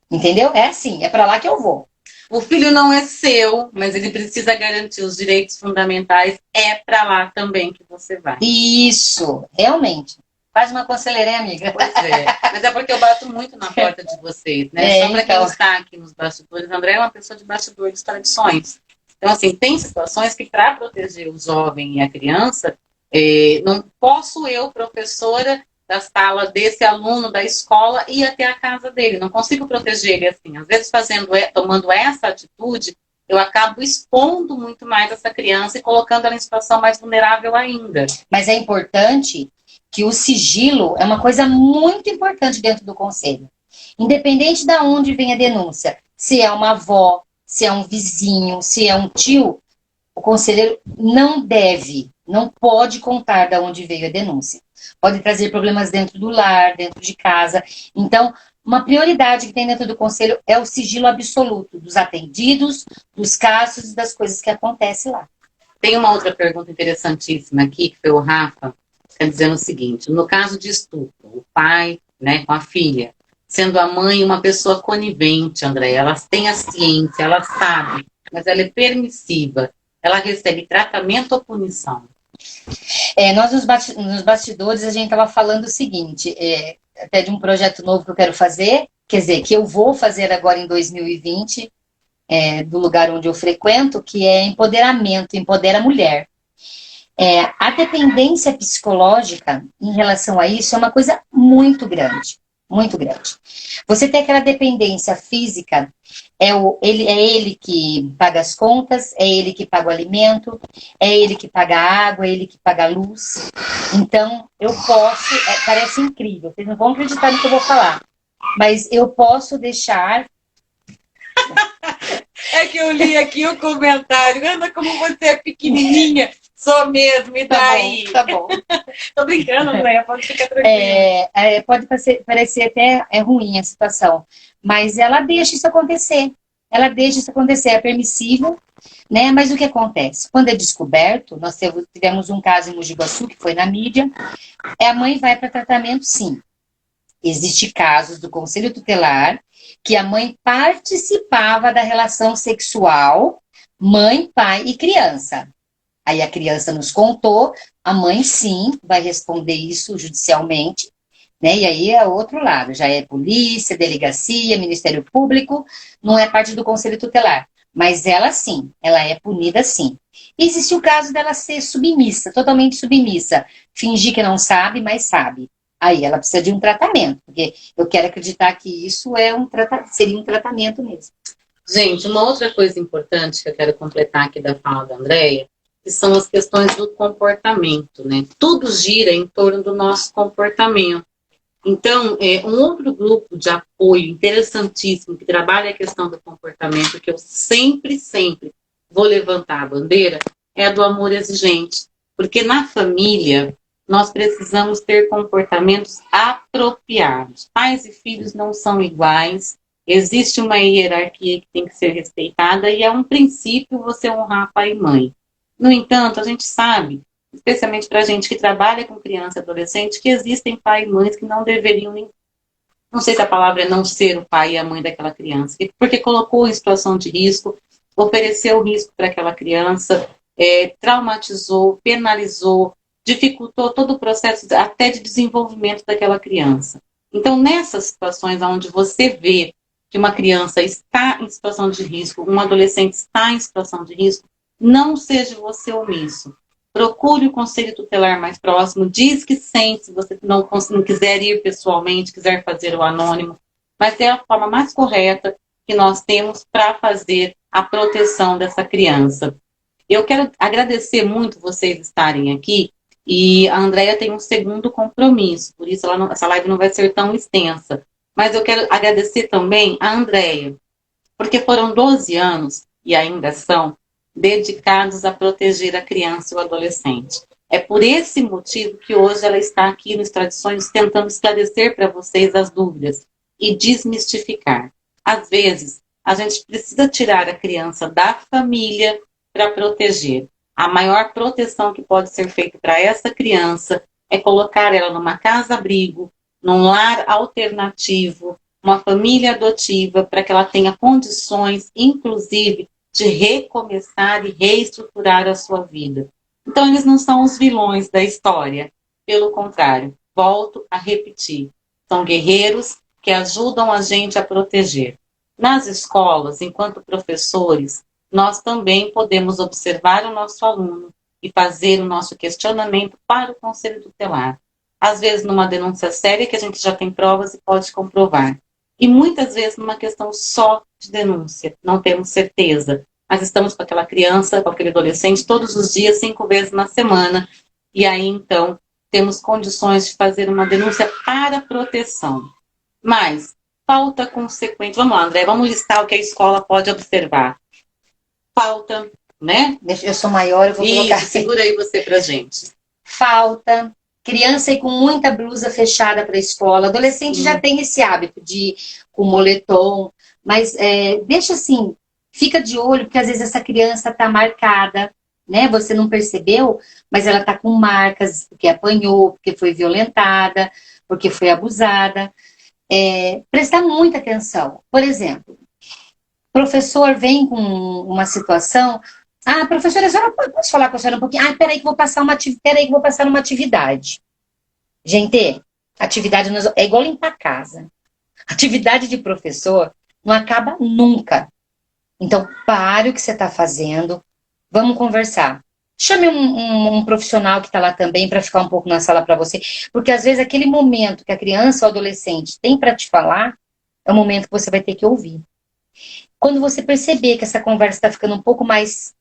Entendeu? É assim, é para lá que eu vou. O filho não é seu, mas ele precisa garantir os direitos fundamentais, é para lá também que você vai. Isso, realmente. Faz uma conselheira, amiga. Pois é. Mas é porque eu bato muito na porta de vocês, né? Só para quem está aqui nos bastidores, André é uma pessoa de bastidores tradições. Então, assim, tem situações que, para proteger o jovem e a criança, não posso eu, professora da sala desse aluno da escola, ir até a casa dele. Não consigo proteger ele assim. Às vezes, tomando essa atitude, eu acabo expondo muito mais essa criança e colocando ela em situação mais vulnerável ainda. Mas é importante que o sigilo é uma coisa muito importante dentro do conselho. Independente de onde vem a denúncia, se é uma avó, se é um vizinho, se é um tio, o conselheiro não pode contar de onde veio a denúncia. Pode trazer problemas dentro do lar, dentro de casa. Então, uma prioridade que tem dentro do conselho é o sigilo absoluto dos atendidos, dos casos e das coisas que acontecem lá. Tem uma outra pergunta interessantíssima aqui, que foi o Rafa, está dizendo o seguinte: no caso de estupro, o pai, né, com a filha, sendo a mãe uma pessoa conivente, André, ela tem a ciência, ela sabe, mas ela é permissiva, ela recebe tratamento ou punição? Nós nos bastidores a gente estava falando o seguinte, até de um projeto novo que eu quero fazer, quer dizer, que eu vou fazer agora em 2020, do lugar onde eu frequento, que é empoderamento, empodera a mulher. A dependência psicológica em relação a isso é uma coisa muito grande, muito grande. Você tem aquela dependência física, é ele que paga as contas, é ele que paga o alimento, é ele que paga a água, é ele que paga a luz. Então, eu posso, parece incrível, vocês não vão acreditar no que eu vou falar, mas eu posso deixar... É que eu li aqui o comentário, Ana, como você é pequenininha, sou mesmo, e daí? Tá bom. Tô brincando, Andréia, pode ficar tranquila. Pode parecer até ruim a situação, mas ela deixa isso acontecer. Ela deixa isso acontecer, é permissível, né? Mas o que acontece? Quando é descoberto, nós tivemos um caso em Mogi Guaçu, que foi na mídia, a mãe vai para tratamento, sim. Existem casos do Conselho Tutelar que a mãe participava da relação sexual mãe, pai e criança. Aí a criança nos contou, a mãe sim vai responder isso judicialmente, né? E aí é outro lado, já é polícia, delegacia, Ministério Público, não é parte do Conselho Tutelar. Mas ela sim, ela é punida sim. Existe o caso dela ser submissa, totalmente submissa, fingir que não sabe, mas sabe. Aí ela precisa de um tratamento, porque eu quero acreditar que isso seria um tratamento mesmo. Gente, uma outra coisa importante que eu quero completar aqui da fala da Andréia, que são as questões do comportamento, né? Tudo gira em torno do nosso comportamento. Então, um outro grupo de apoio interessantíssimo que trabalha a questão do comportamento, que eu sempre vou levantar a bandeira, é a do amor exigente. Porque na família, nós precisamos ter comportamentos apropriados. Pais e filhos não são iguais, existe uma hierarquia que tem que ser respeitada e é um princípio você honrar pai e mãe. No entanto, a gente sabe, especialmente para a gente que trabalha com criança e adolescente, que existem pais e mães que não deveriam, não sei se a palavra é não ser o pai e a mãe daquela criança, porque colocou em situação de risco, ofereceu risco para aquela criança, traumatizou, penalizou, dificultou todo o processo até de desenvolvimento daquela criança. Então, nessas situações onde você vê que uma criança está em situação de risco, um adolescente está em situação de risco, não seja você omisso. Procure o conselho tutelar mais próximo, diz que sente, se você não quiser ir pessoalmente, quiser fazer o anônimo, mas é a forma mais correta que nós temos para fazer a proteção dessa criança. Eu quero agradecer muito vocês estarem aqui, e a Andréia tem um segundo compromisso, por isso essa live não vai ser tão extensa. Mas eu quero agradecer também a Andréia, porque foram 12 anos, e ainda são, dedicados a proteger a criança e o adolescente. É por esse motivo que hoje ela está aqui nos Tradições tentando esclarecer para vocês as dúvidas e desmistificar. Às vezes, a gente precisa tirar a criança da família para proteger. A maior proteção que pode ser feita para essa criança é colocar ela numa casa-abrigo, num lar alternativo, uma família adotiva, para que ela tenha condições, inclusive, de recomeçar e reestruturar a sua vida. Então, eles não são os vilões da história. Pelo contrário, volto a repetir, são guerreiros que ajudam a gente a proteger. Nas escolas, enquanto professores, nós também podemos observar o nosso aluno e fazer o nosso questionamento para o Conselho Tutelar. Às vezes numa denúncia séria que a gente já tem provas e pode comprovar. E muitas vezes numa questão só de denúncia, não temos certeza. Mas estamos com aquela criança, com aquele adolescente todos os dias, 5 vezes na semana. E aí então temos condições de fazer uma denúncia para proteção. Mas falta consequente. Vamos lá, André, vamos listar o que a escola pode observar. Falta, né? Eu sou maior, eu vou colocar. Isso, segura aí você pra gente. Falta. Criança ir com muita blusa fechada para a escola. Adolescente já tem esse hábito de ir com moletom. Mas deixa assim, fica de olho, porque às vezes essa criança está marcada, né? Você não percebeu, mas ela está com marcas, porque apanhou, porque foi violentada, porque foi abusada. Prestar muita atenção. Por exemplo, professor vem com uma situação... Ah, professora, a senhora posso falar com a senhora um pouquinho? Ah, peraí que vou passar numa atividade. Gente, atividade é igual limpar a casa. Atividade de professor não acaba nunca. Então, pare o que você está fazendo, vamos conversar. Chame um profissional que está lá também para ficar um pouco na sala para você, porque às vezes aquele momento que a criança ou adolescente tem para te falar é o momento que você vai ter que ouvir. Quando você perceber que essa conversa está ficando um pouco mais,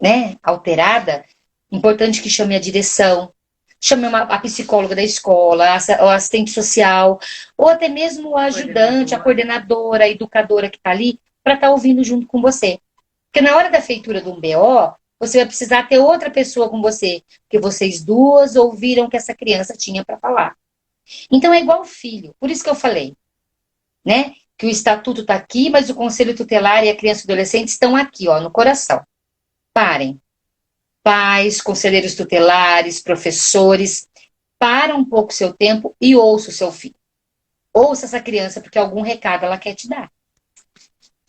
né, alterada, importante que chame a direção, chame a psicóloga da escola, o assistente social, ou até mesmo o ajudante, a coordenadora, a educadora que está ali, para estar ouvindo junto com você. Porque na hora da feitura de um BO, você vai precisar ter outra pessoa com você, porque vocês duas ouviram o que essa criança tinha para falar. Então é igual filho, por isso que eu falei, né, que o estatuto está aqui, mas o conselho tutelar e a criança e o adolescente estão aqui, ó, no coração. Parem. Pais, conselheiros tutelares, professores, para um pouco o seu tempo e ouça o seu filho. Ouça essa criança, porque algum recado ela quer te dar.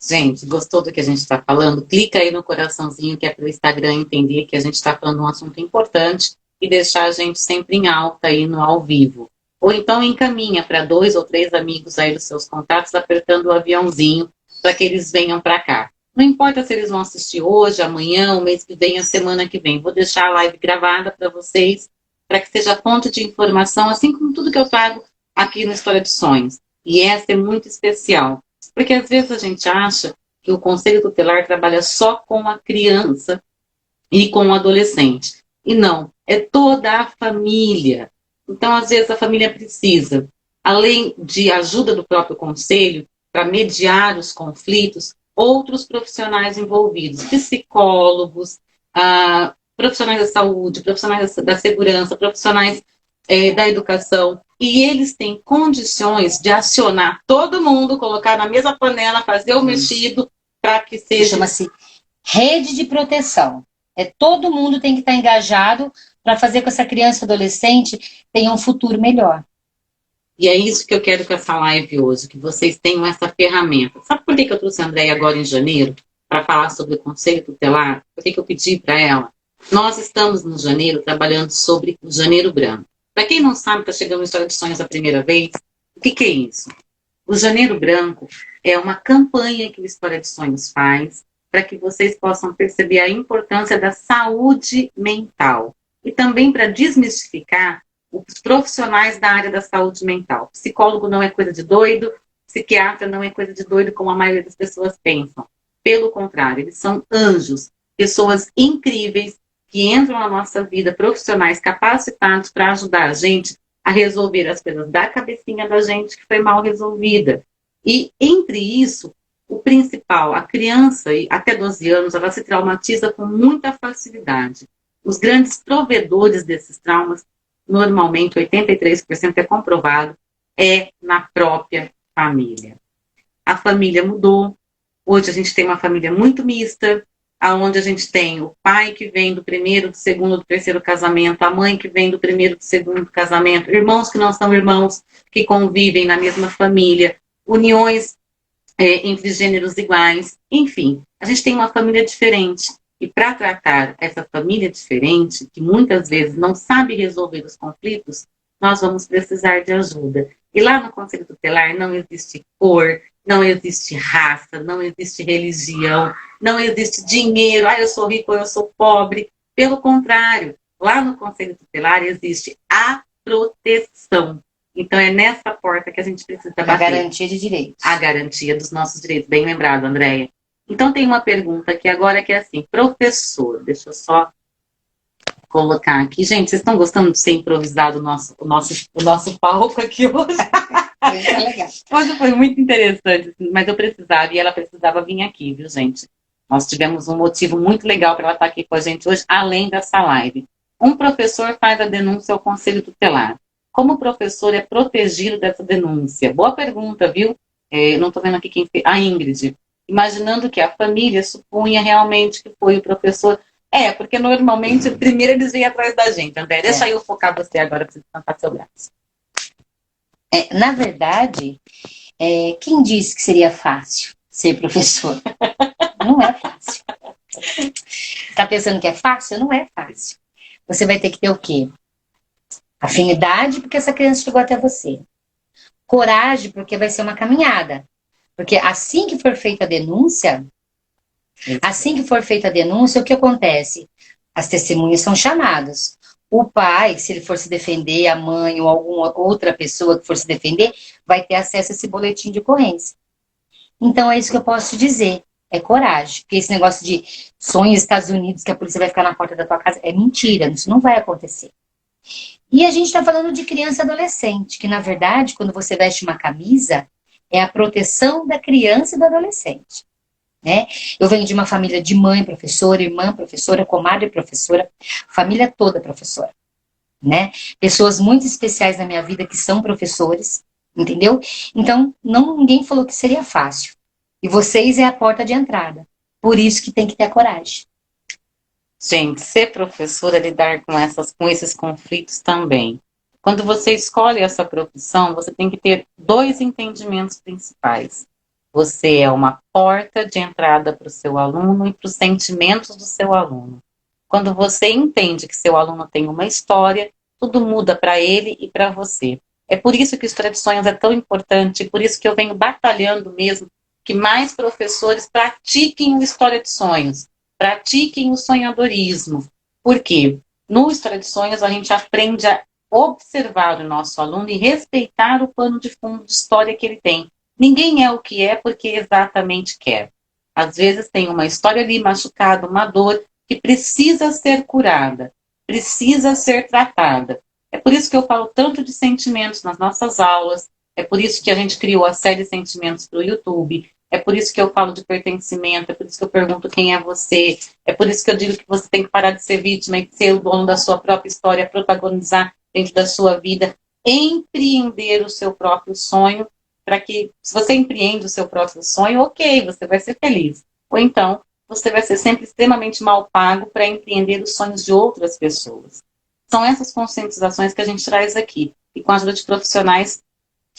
Gente, gostou do que a gente está falando? Clica aí no coraçãozinho, que é para o Instagram entender que a gente está falando um assunto importante e deixar a gente sempre em alta aí no ao vivo. Ou então encaminha para 2 ou 3 amigos aí dos seus contatos, apertando o aviãozinho para que eles venham para cá. Não importa se eles vão assistir hoje, amanhã, o mês que vem, a semana que vem. Vou deixar a live gravada para vocês, para que seja fonte de informação, assim como tudo que eu trago aqui no História de Sonhos. E essa é muito especial, porque às vezes a gente acha que o Conselho Tutelar trabalha só com a criança e com o adolescente. E não, é toda a família. Então, às vezes, a família precisa, além de ajuda do próprio conselho, para mediar os conflitos, outros profissionais envolvidos, psicólogos, profissionais da saúde, profissionais da segurança, profissionais da educação, e eles têm condições de acionar todo mundo, colocar na mesma panela, fazer o mexido, para que seja... Chama-se rede de proteção. Todo mundo tem que estar engajado para fazer com que essa criança e adolescente tenha um futuro melhor. E é isso que eu quero com essa live hoje, que vocês tenham essa ferramenta. Sabe por que eu trouxe a Andréia agora em janeiro, para falar sobre o Conselho Tutelar? Por que eu pedi para ela? Nós estamos no janeiro trabalhando sobre o Janeiro Branco. Para quem não sabe, está chegando no História de Sonhos a primeira vez, o que é isso? O Janeiro Branco é uma campanha que o História de Sonhos faz para que vocês possam perceber a importância da saúde mental. E também para desmistificar os profissionais da área da saúde mental. Psicólogo não é coisa de doido, psiquiatra não é coisa de doido, como a maioria das pessoas pensam. Pelo contrário, eles são anjos, pessoas incríveis que entram na nossa vida, profissionais capacitados para ajudar a gente a resolver as coisas da cabecinha da gente que foi mal resolvida. E, entre isso, o principal, a criança, até 12 anos, ela se traumatiza com muita facilidade. Os grandes provedores desses traumas, normalmente 83% é comprovado, é na própria família. A família mudou. Hoje a gente tem uma família muito mista, onde a gente tem o pai que vem do primeiro, do segundo, do terceiro casamento, a mãe que vem do primeiro, do segundo casamento, irmãos que não são irmãos, que convivem na mesma família, uniões entre gêneros iguais, enfim, a gente tem uma família diferente. E para tratar essa família diferente, que muitas vezes não sabe resolver os conflitos, nós vamos precisar de ajuda. E lá no Conselho Tutelar não existe cor, não existe raça, não existe religião, não existe dinheiro, eu sou rico ou eu sou pobre. Pelo contrário, lá no Conselho Tutelar existe a proteção. Então é nessa porta que a gente precisa bater. A garantia de direitos. A garantia dos nossos direitos. Bem lembrado, Andréia. Então tem uma pergunta aqui agora que é assim, professor, deixa eu só colocar aqui. Gente, vocês estão gostando de ser improvisado o nosso palco aqui hoje? É legal. Hoje foi muito interessante, mas eu precisava, e ela precisava vir aqui, viu, gente? Nós tivemos um motivo muito legal para ela estar aqui com a gente hoje, além dessa live. Um professor faz a denúncia ao Conselho Tutelar. Como o professor é protegido dessa denúncia? Boa pergunta, viu? Não estou vendo aqui quem fez. A Ingrid. Imaginando que a família supunha realmente que foi o professor. Porque normalmente primeiro eles vêm atrás da gente. André, deixa eu focar você agora para você descansar seu braço. Na verdade, quem disse que seria fácil ser professor? Não é fácil. Está pensando que é fácil? Não é fácil. Você vai ter que ter o quê? Afinidade, porque essa criança chegou até você. Coragem, porque vai ser uma caminhada. Porque assim que for feita a denúncia, o que acontece? As testemunhas são chamadas. O pai, se ele for se defender, a mãe ou alguma outra pessoa que for se defender, vai ter acesso a esse boletim de ocorrência. Então é isso que eu posso te dizer. É coragem. Porque esse negócio de sonho nos Estados Unidos, que a polícia vai ficar na porta da tua casa, é mentira. Isso não vai acontecer. E a gente está falando de criança e adolescente, que na verdade, quando você veste uma camisa, é a proteção da criança e do adolescente. Né? Eu venho de uma família de mãe professora, irmã professora, comadre professora, família toda professora, né? Pessoas muito especiais na minha vida que são professores, entendeu? Então, ninguém falou que seria fácil. E vocês é a porta de entrada. Por isso que tem que ter coragem. Gente, ser professora é lidar com esses conflitos também. Quando você escolhe essa profissão, você tem que ter 2 entendimentos principais. Você é uma porta de entrada para o seu aluno e para os sentimentos do seu aluno. Quando você entende que seu aluno tem uma história, tudo muda para ele e para você. É por isso que o História de Sonhos é tão importante, por isso que eu venho batalhando mesmo que mais professores pratiquem o História de Sonhos, pratiquem o sonhadorismo. Por quê? No História de Sonhos a gente aprende a observar o nosso aluno e respeitar o pano de fundo de história que ele tem. Ninguém é o que é porque exatamente quer. Às vezes tem uma história ali machucada, uma dor que precisa ser curada, precisa ser tratada. É por isso que eu falo tanto de sentimentos nas nossas aulas, é por isso que a gente criou a série Sentimentos para o YouTube, é por isso que eu falo de pertencimento, é por isso que eu pergunto quem é você, é por isso que eu digo que você tem que parar de ser vítima e ser o dono da sua própria história, protagonizar dentro da sua vida, empreender o seu próprio sonho, para que, se você empreende o seu próprio sonho, ok, você vai ser feliz. Ou então, você vai ser sempre extremamente mal pago para empreender os sonhos de outras pessoas. São essas conscientizações que a gente traz aqui, e com a ajuda de profissionais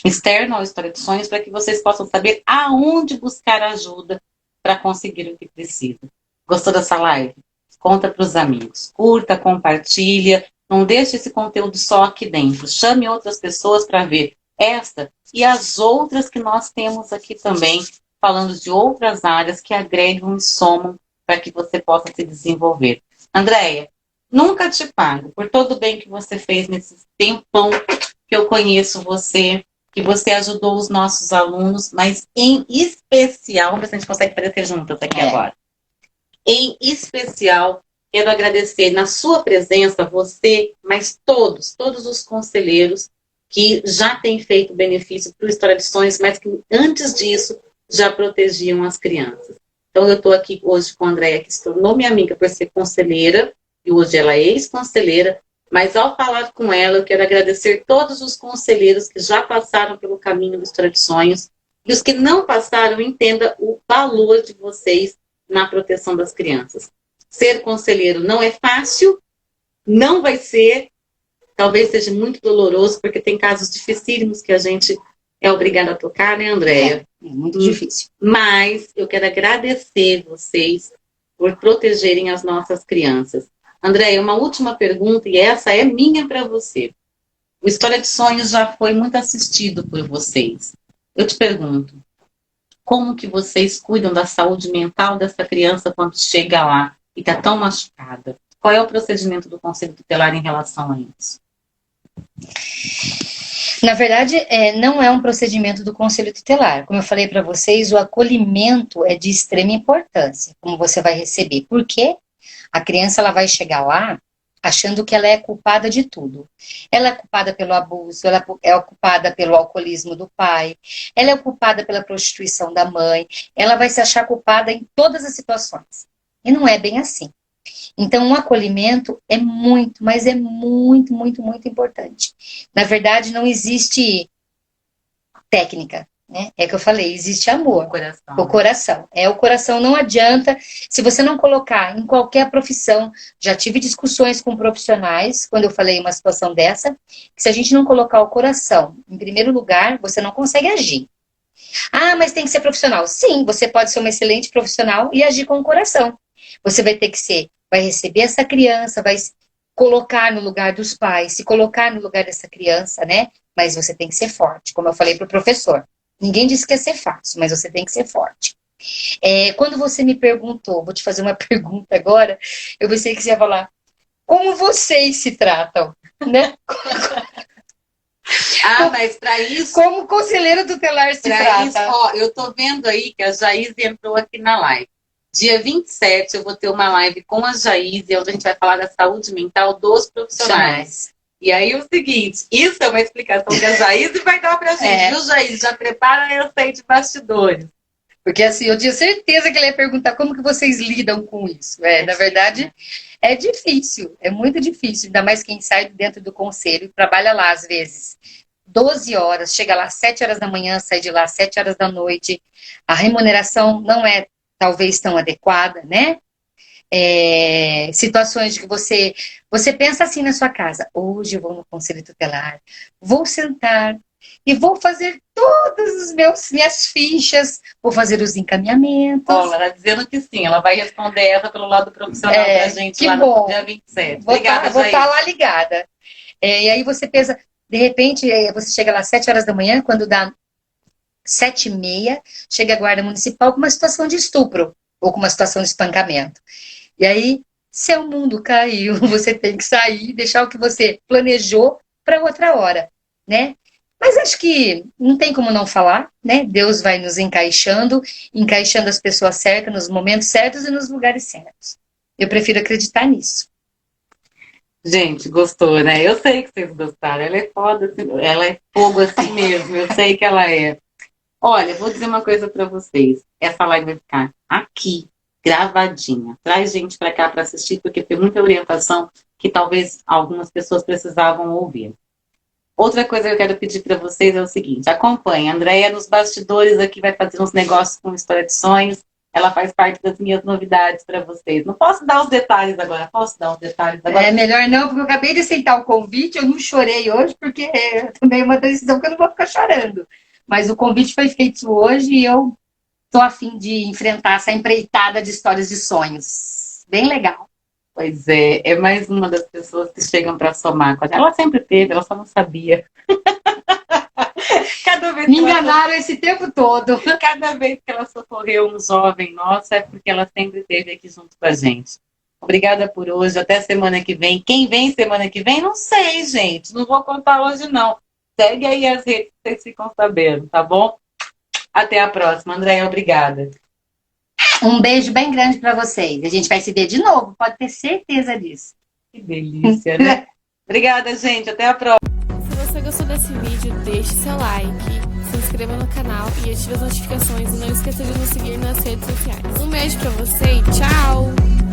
externos ao História de Sonhos, para que vocês possam saber aonde buscar ajuda para conseguir o que precisa. Gostou dessa live? Conta para os amigos. Curta, compartilha, não deixe esse conteúdo só aqui dentro. Chame outras pessoas para ver esta e as outras que nós temos aqui também, falando de outras áreas que agregam e somam para que você possa se desenvolver. Andréia, nunca te pago por todo o bem que você fez nesse tempão que eu conheço você, que você ajudou os nossos alunos, mas em especial, vamos ver se a gente consegue aparecer juntas aqui agora. Em especial, quero agradecer na sua presença, você, mas todos os conselheiros que já têm feito benefício para o História de Sonhos, mas que antes disso já protegiam as crianças. Então eu estou aqui hoje com a Andréia, que se tornou minha amiga por ser conselheira, e hoje ela é ex-conselheira, mas ao falar com ela, eu quero agradecer todos os conselheiros que já passaram pelo caminho do História de Sonhos, e os que não passaram, entenda o valor de vocês na proteção das crianças. Ser conselheiro não é fácil, não vai ser, talvez seja muito doloroso, porque tem casos dificílimos que a gente é obrigada a tocar, né, Andréia? É muito difícil. Mas eu quero agradecer vocês por protegerem as nossas crianças. Andréia, uma última pergunta, e essa é minha para você. O História de Sonhos já foi muito assistido por vocês. Eu te pergunto, como que vocês cuidam da saúde mental dessa criança quando chega lá e está tão machucada? Qual é o procedimento do Conselho Tutelar em relação a isso? Na verdade, não é um procedimento do Conselho Tutelar. Como eu falei para vocês, o acolhimento é de extrema importância, como você vai receber. Por quê? A criança ela vai chegar lá achando que ela é culpada de tudo. Ela é culpada pelo abuso, ela é culpada pelo alcoolismo do pai, ela é culpada pela prostituição da mãe, ela vai se achar culpada em todas as situações. E não é bem assim. Então, um acolhimento é muito, mas é muito, muito, muito importante. Na verdade, não existe técnica, né? É que eu falei, existe amor. O coração. O coração não adianta, se você não colocar em qualquer profissão, já tive discussões com profissionais, quando eu falei uma situação dessa, que se a gente não colocar o coração em primeiro lugar, você não consegue agir. Ah, mas tem que ser profissional. Sim, você pode ser uma excelente profissional e agir com o coração. Você vai ter que vai receber essa criança, vai colocar no lugar dos pais, se colocar no lugar dessa criança, né? Mas você tem que ser forte, como eu falei para o professor. Ninguém disse que ia ser fácil, mas você tem que ser forte. Quando você me perguntou, vou te fazer uma pergunta agora, eu pensei que você ia falar, como vocês se tratam, né? Mas para isso... Como o conselheiro tutelar se trata? Isso, eu tô vendo aí que a Jaís entrou aqui na live. Dia 27 eu vou ter uma live com a Jaís, onde a gente vai falar da saúde mental dos profissionais. E aí o seguinte, isso é uma explicação que a Jaís vai dar pra gente. Viu, Jaís? Já prepara, eu sei de bastidores. Porque assim, eu tinha certeza que ele ia perguntar como que vocês lidam com isso. Na verdade, é difícil, é muito difícil. Ainda mais quem sai dentro do conselho, trabalha lá às vezes 12 horas, chega lá às 7 horas da manhã, sai de lá às 7 horas da noite. A remuneração não é talvez tão adequada, né? Situações de que você pensa assim na sua casa, hoje eu vou no conselho tutelar, vou sentar e vou fazer todas as minhas fichas, vou fazer os encaminhamentos. Ela está dizendo que sim, ela vai responder essa pelo lado profissional pra gente lá bom. No dia 27. Obrigada, vou estar lá ligada. E aí você pensa, de repente, você chega lá às 7 horas da manhã, quando dá 7h30, chega a guarda municipal com uma situação de estupro ou com uma situação de espancamento. E aí, seu mundo caiu, você tem que sair, deixar o que você planejou para outra hora, né? Mas acho que não tem como não falar, né? Deus vai nos encaixando as pessoas certas nos momentos certos e nos lugares certos. Eu prefiro acreditar nisso. Gente, gostou, né? Eu sei que vocês gostaram. Ela é foda, ela é fogo assim mesmo. Eu sei que ela é. Olha, vou dizer uma coisa para vocês. Essa live vai ficar aqui, gravadinha. Traz gente para cá para assistir, porque tem muita orientação que talvez algumas pessoas precisavam ouvir. Outra coisa que eu quero pedir para vocês é o seguinte, acompanhe. A Andréia nos bastidores aqui vai fazer uns negócios com História de Sonhos. Ela faz parte das minhas novidades para vocês. Não posso dar os detalhes agora. Posso dar os detalhes agora? É melhor não, porque eu acabei de aceitar o convite. Eu não chorei hoje, porque também é uma decisão que eu não vou ficar chorando. Mas o convite foi feito hoje e eu tô a fim de enfrentar essa empreitada de histórias de sonhos. Bem legal. Pois é mais uma das pessoas que chegam para somar com a gente. Ela sempre teve, ela só não sabia. Cada vez me enganaram esse tempo todo. Cada vez que ela socorreu um jovem nosso, é porque ela sempre esteve aqui junto com a gente. Obrigada por hoje, até semana que vem. Quem vem semana que vem? Não sei, gente. Não vou contar hoje, não. Segue aí as redes que vocês ficam sabendo, tá bom? Até a próxima. Andréia, obrigada. Um beijo bem grande para vocês. A gente vai se ver de novo, pode ter certeza disso. Que delícia, né? Obrigada, gente. Até a próxima. Se você gostou desse vídeo, deixe seu like, se inscreva no canal e ative as notificações. E não esqueça de nos seguir nas redes sociais. Um beijo pra você e tchau!